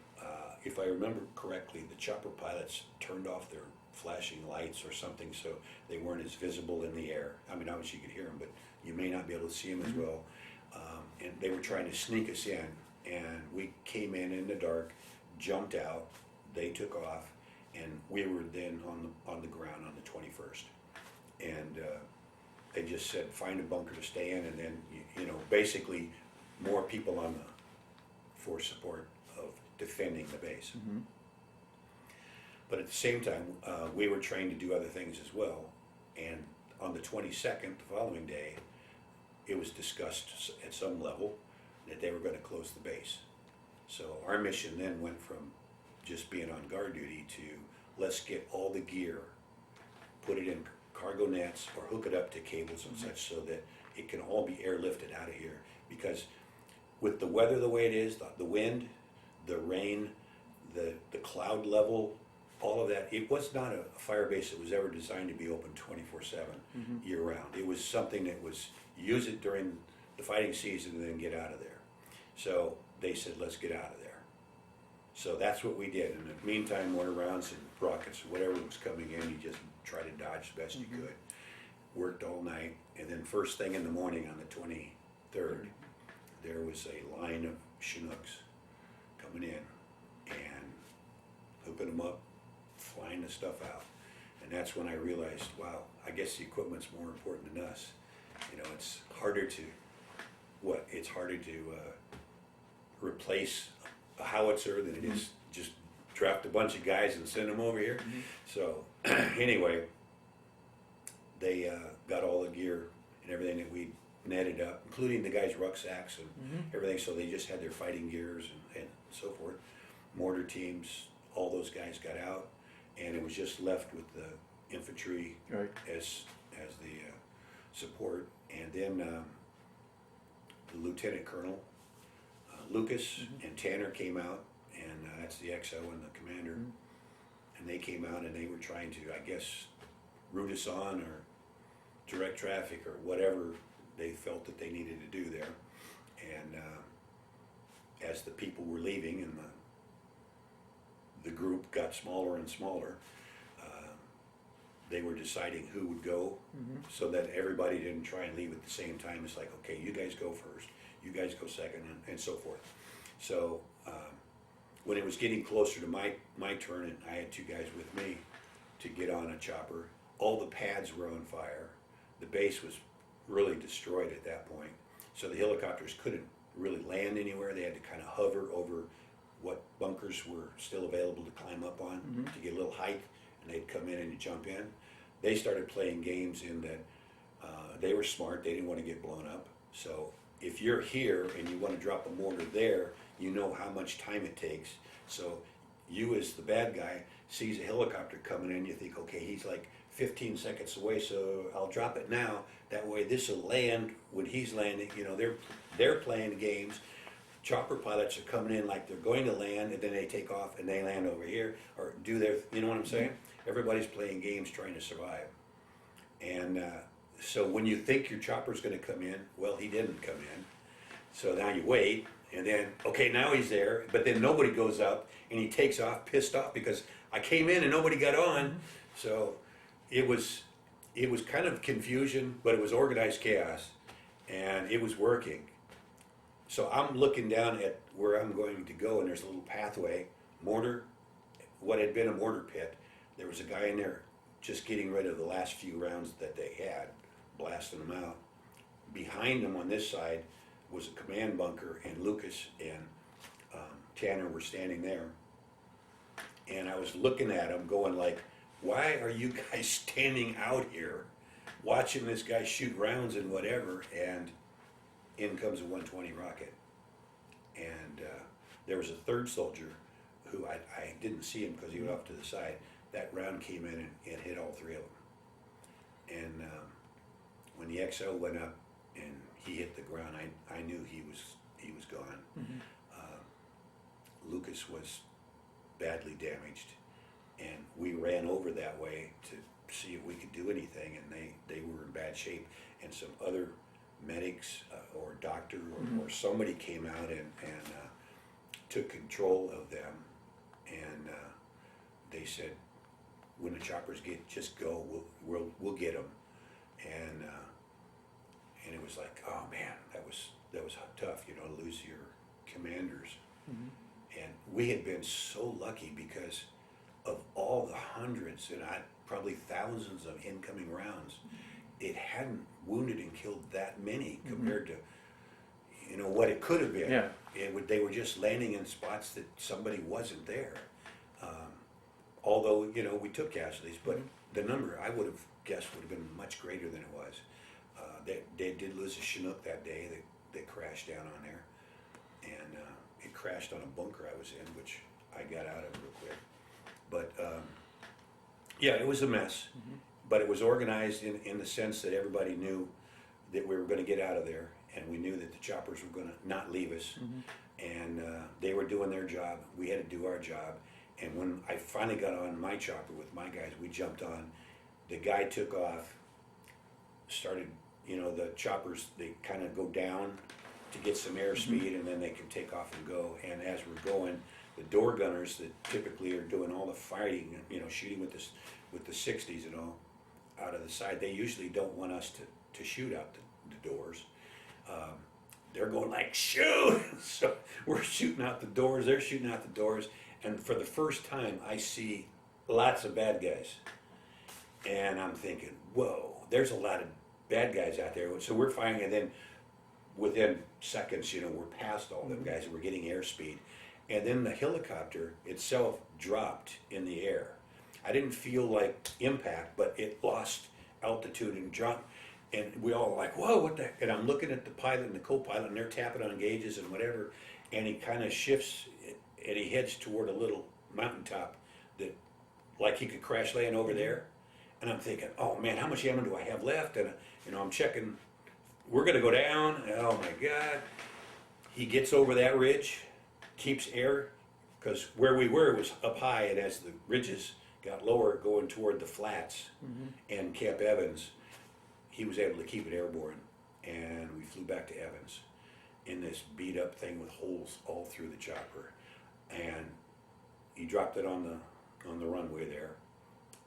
if I remember correctly, the chopper pilots turned off their flashing lights or something, so they weren't as visible in the air. I mean, obviously you could hear them, but you may not be able to see them as well. And they were trying to sneak us in, and we came in the dark, jumped out, they took off, and we were then on the ground on the 21st. And they just said, find a bunker to stay in, and then, you know, basically more people on the force support of defending the base. But at the same time, we were trained to do other things as well. And on the 22nd, the following day, it was discussed at some level that they were going to close the base. So our mission then went from just being on guard duty to let's get all the gear, put it in cargo nets or hook it up to cables and such so that it can all be airlifted out of here. Because with the weather the way it is, the wind, the rain, the cloud level, all of that. It was not a fire base that was ever designed to be open 24/7 year round. It was something that was use it during the fighting season and then get out of there. So they said, let's get out of there. So that's what we did. In the meantime, mortar rounds and rockets, whatever was coming in, you just try to dodge the best you could. Worked all night, and then first thing in the morning on the 23rd, there was a line of Chinooks coming in and hooking them up, flying the stuff out. And that's when I realized, wow, I guess the equipment's more important than us. You know, it's harder to replace a howitzer than it is just draft a bunch of guys and send them over here. So anyway, they got all the gear and everything that we netted up, including the guys' rucksacks and everything, so they just had their fighting gears and so forth. Mortar teams, all those guys got out, and it was just left with the infantry as the support. And then the lieutenant colonel, Lucas and Tanner came out, and that's the XO and the commander, and they came out and they were trying to, I guess, route us on or direct traffic or whatever they felt that they needed to do there. And as the people were leaving and the group got smaller and smaller, they were deciding who would go, so that everybody didn't try and leave at the same time. It's like, okay, you guys go first, you guys go second, and so forth. So when it was getting closer to my turn, and I had two guys with me to get on a chopper, all the pads were on fire. The base was really destroyed at that point. So the helicopters couldn't really land anywhere. They had to kind of hover over what bunkers were still available to climb up on to get a little height, and they'd come in and you jump in. They started playing games in that they were smart. They didn't want to get blown up. So if you're here and you want to drop a mortar there, you know how much time it takes. So you, as the bad guy, sees a helicopter coming in, you think, okay, he's like 15 seconds away, so I'll drop it now. That way this will land when he's landing. You know, they're playing games. Chopper pilots are coming in like they're going to land, and then they take off and they land over here or do their, you know what I'm saying? Everybody's playing games trying to survive. And so when you think your chopper's going to come in, well, he didn't come in. So now you wait, and then, okay, now he's there, but then nobody goes up, and he takes off pissed off because I came in and nobody got on. So it was kind of confusion, but it was organized chaos, and it was working. So I'm looking down at where I'm going to go, and there's a little pathway, mortar, what had been a mortar pit. There was a guy in there just getting rid of the last few rounds that they had, blasting them out. Behind him on this side was a command bunker, and Lucas and Tanner were standing there. And I was looking at them going like, why are you guys standing out here watching this guy shoot rounds and whatever? And in comes a 120 rocket. And there was a third soldier who I didn't see him because he was off to the side. That round came in and hit all three of them. And when the XO went up and he hit the ground, I knew he was gone. Lucas was badly damaged, and we ran over that way to see if we could do anything, and they were in bad shape. And some other medics or doctor or somebody came out and took control of them, and they said, when the choppers just go, we'll get them. And it was like, oh man, that was tough, you know, to lose your commanders. And we had been so lucky because of all the hundreds and probably thousands of incoming rounds, it hadn't wounded and killed that many compared to, you know, what it could have been. Yeah. They were just landing in spots that somebody wasn't there. Although, you know, we took casualties, but the number I would have guessed would have been much greater than it was. They did lose a Chinook that day that crashed down on there, and it crashed on a bunker I was in, which I got out of real quick. But yeah, it was a mess, but it was organized in the sense that everybody knew that we were going to get out of there, and we knew that the choppers were going to not leave us. and they were doing their job, we had to do our job, and when I finally got on my chopper with my guys, we jumped on, the guy took off, started, you know, the choppers, they kind of go down to get some airspeed, and then they can take off and go, and as we're going, the door gunners that typically are doing all the fighting, you know, shooting with the 60s and all, out of the side, they usually don't want us to shoot out the doors. They're going like, shoot! So we're shooting out the doors, they're shooting out the doors, and for the first time I see lots of bad guys. And I'm thinking, whoa, there's a lot of bad guys out there. So we're firing, and then within seconds, you know, we're past all them guys and we're getting airspeed. And then the helicopter itself dropped in the air. I didn't feel like impact, but it lost altitude and dropped. And we all like, whoa, what the heck? And I'm looking at the pilot and the co-pilot, and they're tapping on gauges and whatever. And he kind of shifts, and he heads toward a little mountaintop that, like he could crash land over there. And I'm thinking, oh man, how much ammo do I have left? And you know, I'm checking, we're gonna go down. And oh my God. He gets over that ridge, keeps air, because where we were was up high, and as the ridges got lower going toward the flats and Camp Evans, he was able to keep it airborne, and we flew back to Evans in this beat up thing with holes all through the chopper, and he dropped it on the runway there.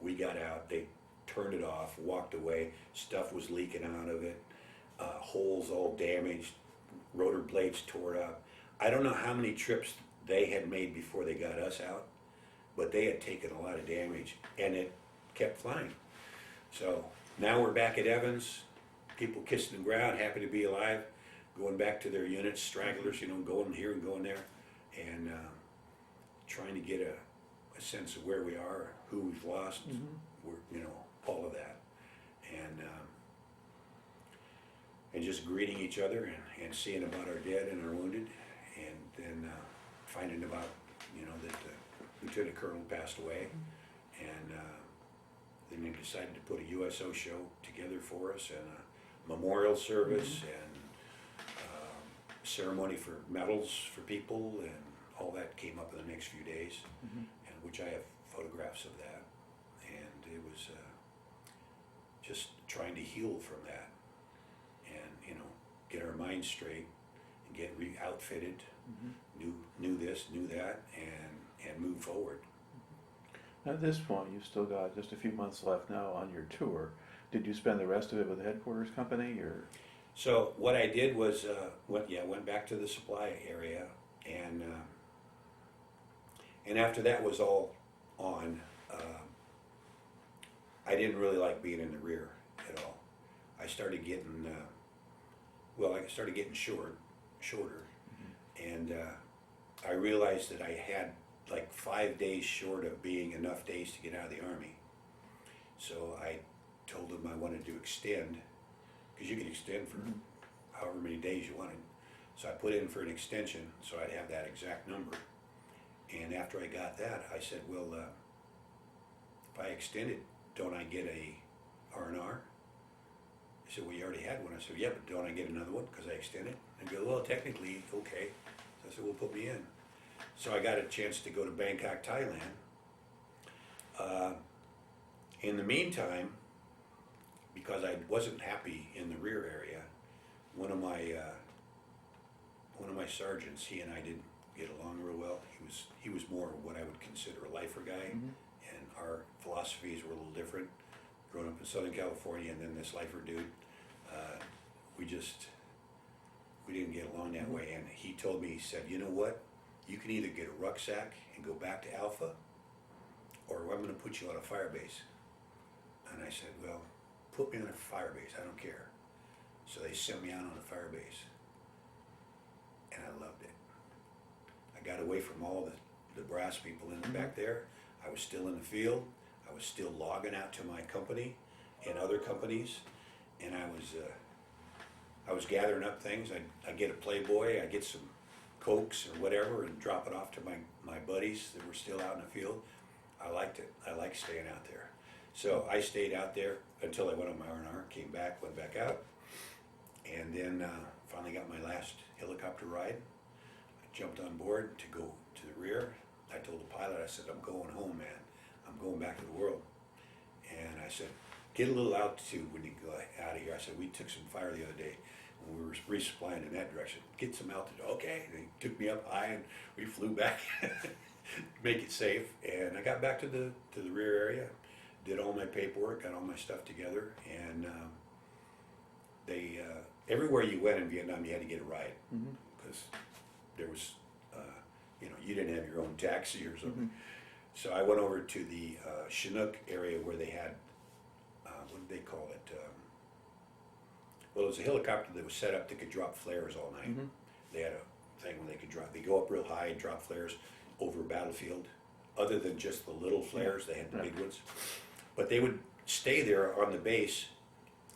We got out, they turned it off, walked away, stuff was leaking out of it, holes all damaged, rotor blades tore up. I don't know how many trips they had made before they got us out, but they had taken a lot of damage, and it kept flying. So now we're back at Evans, people kissing the ground, happy to be alive, going back to their units, stragglers, you know, going here and going there, and trying to get a sense of where we are, who we've lost, we're, you know, all of that, and just greeting each other and seeing about our dead and our wounded, and then finding about, you know, that the lieutenant colonel passed away, and then they decided to put a USO show together for us, and a memorial service, and ceremony for medals for people, and all that came up in the next few days, and which I have photographs of that, and it was just trying to heal from that, and you know, get our minds straight, and get re-outfitted, knew this, knew that, and move forward. At this point, you've still got just a few months left now on your tour. Did you spend the rest of it with the headquarters company, or? So what I did was, went back to the supply area, and after that was all on, I didn't really like being in the rear at all. I started getting, shorter, and I realized that I had like 5 days short of being enough days to get out of the Army. So I told them I wanted to extend, because you can extend for however many days you wanted. So I put in for an extension so I'd have that exact number. And after I got that, I said, well, if I extend it, don't I get a R&R? He said, well, you already had one. I said, yeah, but don't I get another one because I extended? And go, well, technically, okay. So I said, well, put me in. So I got a chance to go to Bangkok, Thailand. In the meantime, because I wasn't happy in the rear area, one of my sergeants, he and I didn't get along real well. He was more what I would consider a lifer guy, and our philosophies were a little different. Growing up in Southern California, and then this lifer dude, we didn't get along that way. And he told me, he said, you know what? You can either get a rucksack and go back to Alpha, or I'm going to put you on a fire base. And I said, well, put me on a fire base, I don't care. So they sent me out on a fire base, and I loved it. I got away from all the brass people in the back there. I was still in the field. I was still logging out to my company and other companies, and I was gathering up things. I'd get a Playboy, I'd get some Cokes or whatever, and drop it off to my buddies that were still out in the field. I liked it. I liked staying out there. So I stayed out there until I went on my R&R, came back, went back out, and then finally got my last helicopter ride. I jumped on board to go to the rear. I told the pilot, I said, I'm going home, man. I'm going back to the world. And I said, get a little altitude when you go out of here. I said, we took some fire the other day when we were resupplying in that direction. Get some altitude. Okay. And he took me up high and we flew back, make it safe. And I got back to the rear area, did all my paperwork, got all my stuff together, and they everywhere you went in Vietnam, you had to get a ride because there was, you didn't have your own taxi or something. So I went over to the Chinook area where they had, what did they call it? Well, it was a helicopter that was set up that could drop flares all night. They had a thing where they go up real high and drop flares over a battlefield. Other than just the little flares, they had the big ones. But they would stay there on the base.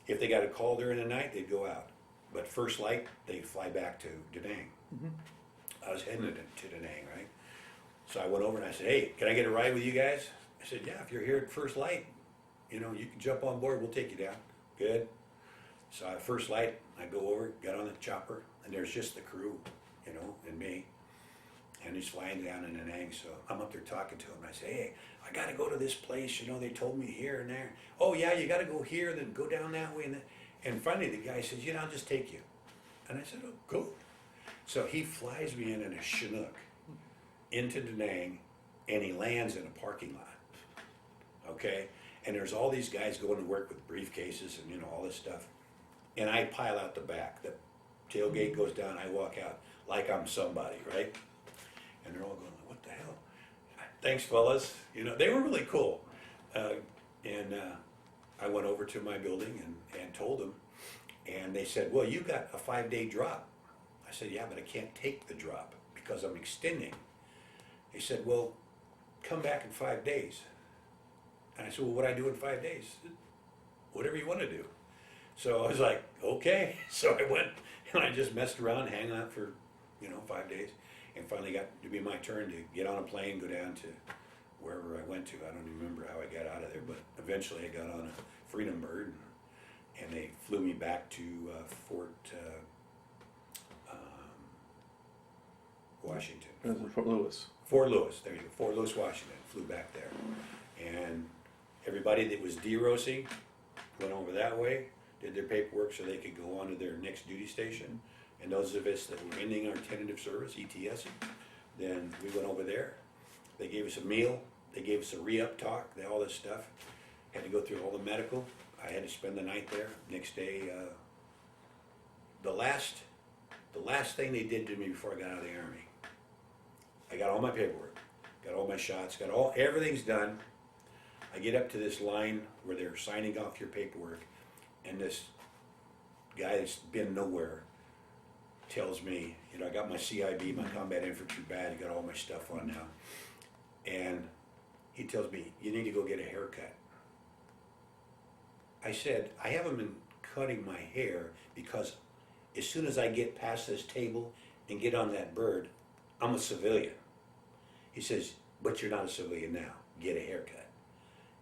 If they got a call during the night, they'd go out. But first light, they'd fly back to Da Nang. I was heading to Da Nang, right? So I went over and I said, hey, can I get a ride with you guys? I said, yeah, if you're here at first light, you can jump on board, we'll take you down. Good. So at first light, I go over, got on the chopper, and there's just the crew, and me. And he's flying down in Da Nang, so I'm up there talking to him. And I say, hey, I got to go to this place, they told me here and there. Oh, yeah, you got to go here, then go down that way. And finally, the guy says, I'll just take you. And I said, oh, go. So he flies me in a Chinook into Da Nang, and he lands in a parking lot. Okay? And there's all these guys going to work with briefcases and, all this stuff. And I pile out the back. The tailgate goes down, I walk out like I'm somebody, right? And they're all going, what the hell? Thanks, fellas. They were really cool. And I went over to my building and told them. And they said, well, you got a 5-day drop. I said, yeah, but I can't take the drop because I'm extending. They said, well, come back in 5 days. And I said, well, what do I do in 5 days? Whatever you want to do. So I was like, okay. So I went and I just messed around, hang out for, 5 days. And finally got to be my turn to get on a plane, go down to wherever I went to. I don't even remember how I got out of there, but eventually I got on a Freedom Bird, and they flew me back to Fort Washington. Fort Lewis. Fort Lewis, there you go, Fort Lewis, Washington, flew back there. And everybody that was derosing went over that way, did their paperwork so they could go on to their next duty station. And those of us that were ending our tentative service, ETS, then we went over there. They gave us a meal, they gave us a re-up talk, all this stuff. Had to go through all the medical. I had to spend the night there. Next day, the last thing they did to me before I got out of the Army, I got all my paperwork, got all my shots, everything's done. I get up to this line where they're signing off your paperwork, and this guy that's been nowhere tells me, I got my CIB, my Combat Infantry badge, got all my stuff on now, and he tells me, you need to go get a haircut. I said, I haven't been cutting my hair because as soon as I get past this table and get on that bird, I'm a civilian. He says, but you're not a civilian now, get a haircut.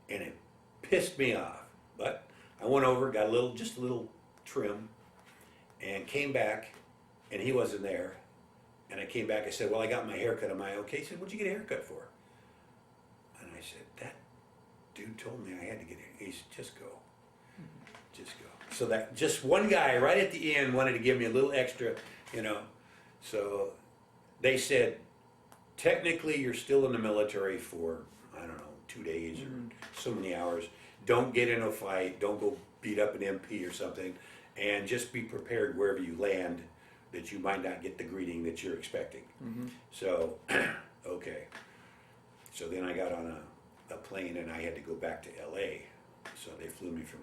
And it pissed me off, but I went over, got just a little trim, and came back, and he wasn't there. And I came back, I said, well, I got my haircut, am I okay? He said, what'd you get a haircut for? And I said, that dude told me I had to get it. He said, just go, just go. So that, just one guy right at the end wanted to give me a little extra, So they said, technically you're still in the military for, 2 days or so many hours. Don't get in a fight, don't go beat up an MP or something, and just be prepared wherever you land that you might not get the greeting that you're expecting. So, okay. So then I got on a plane and I had to go back to LA. So they flew me from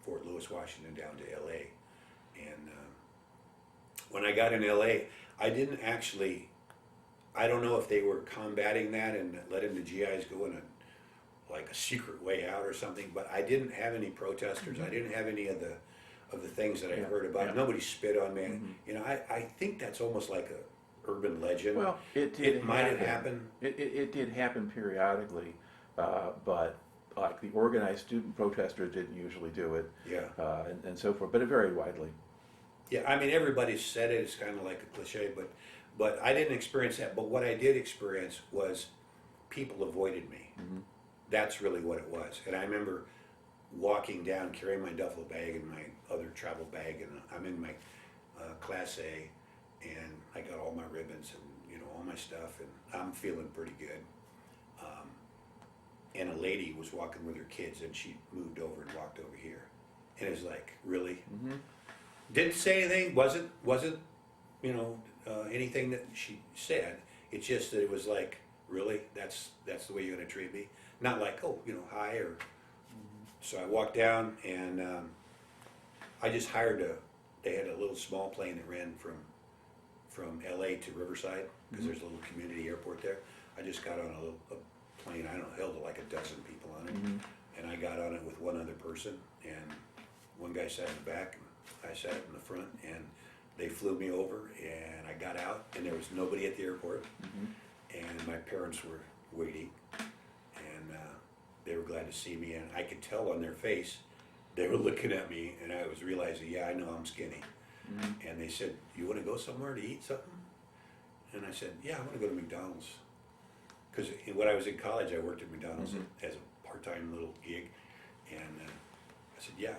Fort Lewis, Washington down to LA. And when I got in LA, I didn't actually, I don't know if they were combating that and letting the GIs go in a secret way out or something, but I didn't have any protesters. I didn't have any of the things that I heard about. Yeah. Nobody spit on me. I think that's almost like a urban legend. Well, it might have happened. It did happen periodically, but like the organized student protesters didn't usually do it. Yeah. And so forth, but it varied widely. Yeah, I mean, everybody said it. It's kind of like a cliche, but But I didn't experience that. But what I did experience was people avoided me. That's really what it was. And I remember walking down, carrying my duffel bag and my other travel bag, and I'm in my Class A, and I got all my ribbons and all my stuff, and I'm feeling pretty good. And a lady was walking with her kids, and she moved over and walked over here, and it was like, really? Didn't say anything. Wasn't anything that she said. It's just that it was like, really? That's the way you're gonna treat me? Not like, oh, hi, or. So I walked down, and I just hired they had a little small plane that ran from LA to Riverside, because there's a little community airport there. I just got on a plane, I don't know, held like a dozen people on it, and I got on it with one other person, and one guy sat in the back, and I sat in the front, and they flew me over, and I got out, and there was nobody at the airport, and my parents were waiting, and they were glad to see me, and I could tell on their face, they were looking at me, and I was realizing, yeah, I know I'm skinny. And they said, you want to go somewhere to eat something? And I said, yeah, I want to go to McDonald's. Because when I was in college, I worked at McDonald's as a part-time little gig. And I said, yeah.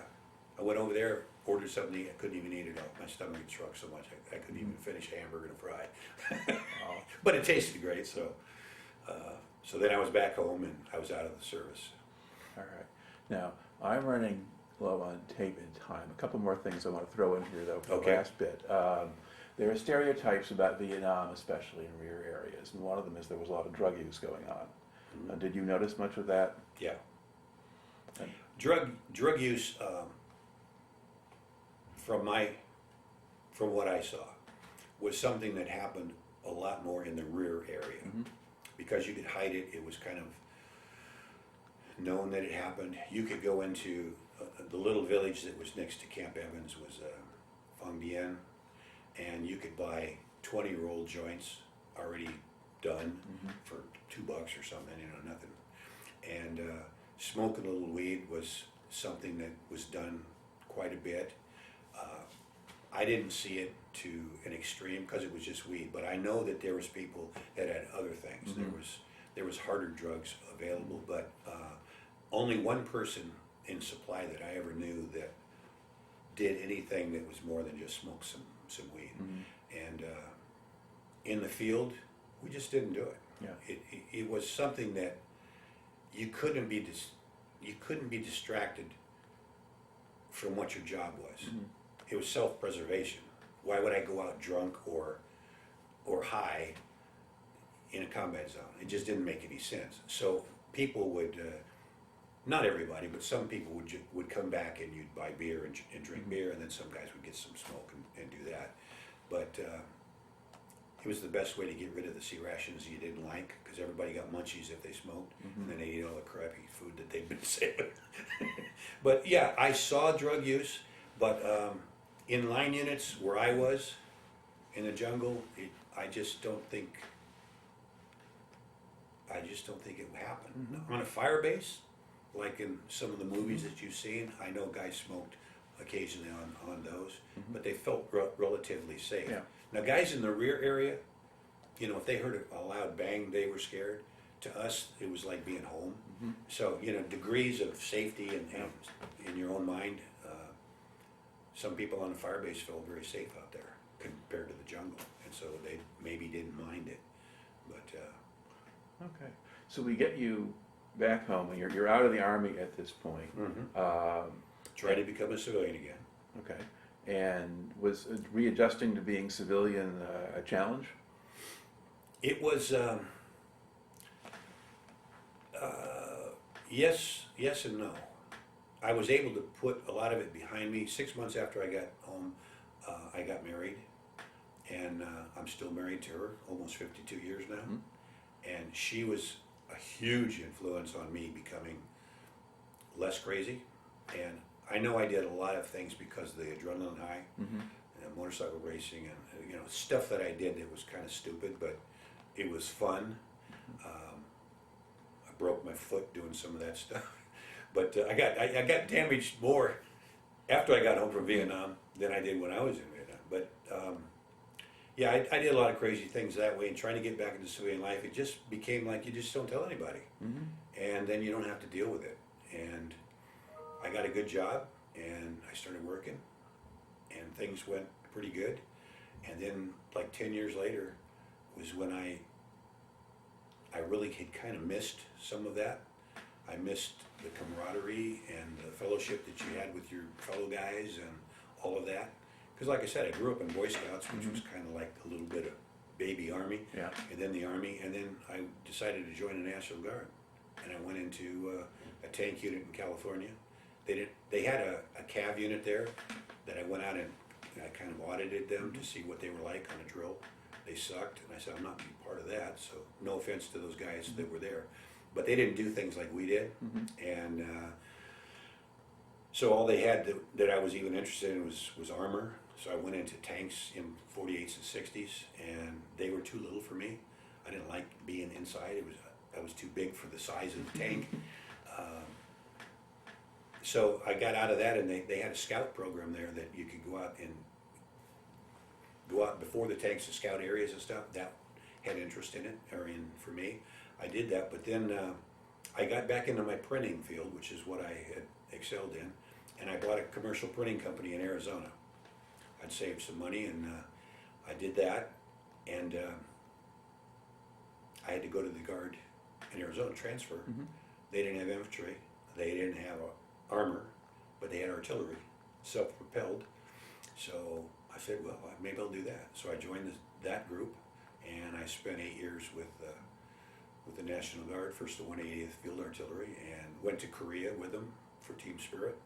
I went over there, ordered something to eat. I couldn't even eat it all. My stomach had shrunk so much, I couldn't even finish a hamburger and a fry. But it tasted great, so then I was back home, and I was out of the service. All right. Now, I'm running low on tape and time. A couple more things I want to throw in here, though, for the last bit. There are stereotypes about Vietnam, especially in rear areas, and one of them is there was a lot of drug use going on. Did you notice much of that? Yeah. Drug use, from what I saw, was something that happened a lot more in the rear area. Because you could hide it, it was kind of known that it happened. You could go into the little village that was next to Camp Evans was Phuong Dien, and you could buy 20-roll joints already done for $2 or something, nothing. And smoking a little weed was something that was done quite a bit. I didn't see it to an extreme because it was just weed, but I know that there was people that had other things. There was harder drugs available, but only one person in supply that I ever knew that did anything that was more than just smoke some weed. And in the field, we just didn't do it. Yeah. It was something that you couldn't be distracted from what your job was. It was self-preservation. Why would I go out drunk or high in a combat zone? It just didn't make any sense. So people would, not everybody, but some people would come back, and you'd buy beer and drink beer, and then some guys would get some smoke and do that. But it was the best way to get rid of the C rations you didn't like, because everybody got munchies if they smoked, and then they ate all the crappy food that they'd been saving. But yeah, I saw drug use, but in line units where I was in the jungle, I just don't think it happened. On a fire base, like in some of the movies that you've seen, I know guys smoked occasionally on those, but they felt relatively safe. Yeah. Now, guys in the rear area, if they heard a loud bang, they were scared. To us, it was like being home. So, degrees of safety and in your own mind, some people on the fire base felt very safe out there compared to the jungle, and so they maybe didn't mind it. But okay, so we get you back home, and you're out of the Army at this point. Try to become a civilian again. Okay, and was readjusting to being civilian a challenge? It was yes and no. I was able to put a lot of it behind me. 6 months after I got home, I got married, and I'm still married to her, almost 52 years now. And she was a huge influence on me becoming less crazy. And I know I did a lot of things because of the adrenaline high, and motorcycle racing, and stuff that I did that was kind of stupid, but it was fun. I broke my foot doing some of that stuff. But I got damaged more after I got home from Vietnam than I did when I was in Vietnam. But Yeah, I did a lot of crazy things that way, and trying to get back into civilian life, it just became like you just don't tell anybody, Mm-hmm. and then you don't have to deal with it. And I got a good job, and I started working, and things went pretty good. And then, like 10 years later, was when I really had kind of missed some of that. I missed the camaraderie and the fellowship that you had with your fellow guys and all of that. Because like I said, I grew up in Boy Scouts, which was kind of like a little bit of baby Army, Yeah. and then the Army, and then I decided to join the National Guard. And I went into a tank unit in California. They had a cav unit there that I went out and I kind of audited them to see what they were like on a drill. They sucked, and I said, I'm not being part of that, so no offense to those guys that were there. But they didn't do things like we did, and so all they had that I was even interested in was armor. So I went into tanks in 48s and 60s, and they were too little for me. I didn't like being inside. I was too big for the size of the tank. So I got out of that, and they had a scout program there that you could go out before the tanks to scout areas and stuff. That had interest in it, or in for me. I did that, but then I got back into my printing field, which is what I had excelled in, and I bought a commercial printing company in Arizona. I'd saved some money, and I did that, and I had to go to the Guard in Arizona, transfer. They didn't have infantry, they didn't have armor, but they had artillery, self-propelled. So I said, well, maybe I'll do that. So I joined that group, and I spent 8 years with the National Guard, first the 180th Field Artillery, and went to Korea with them for Team Spirit.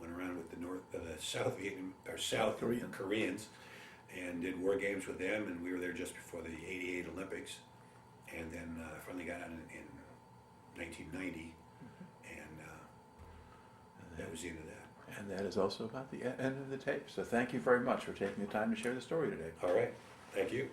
Went around with the South Koreans, and did war games with them. And we were there just before the '88 Olympics, and then finally got out in 1990, and that was the end of that. And that is also about the end of the tape. So thank you very much for taking the time to share the story today. All right, thank you.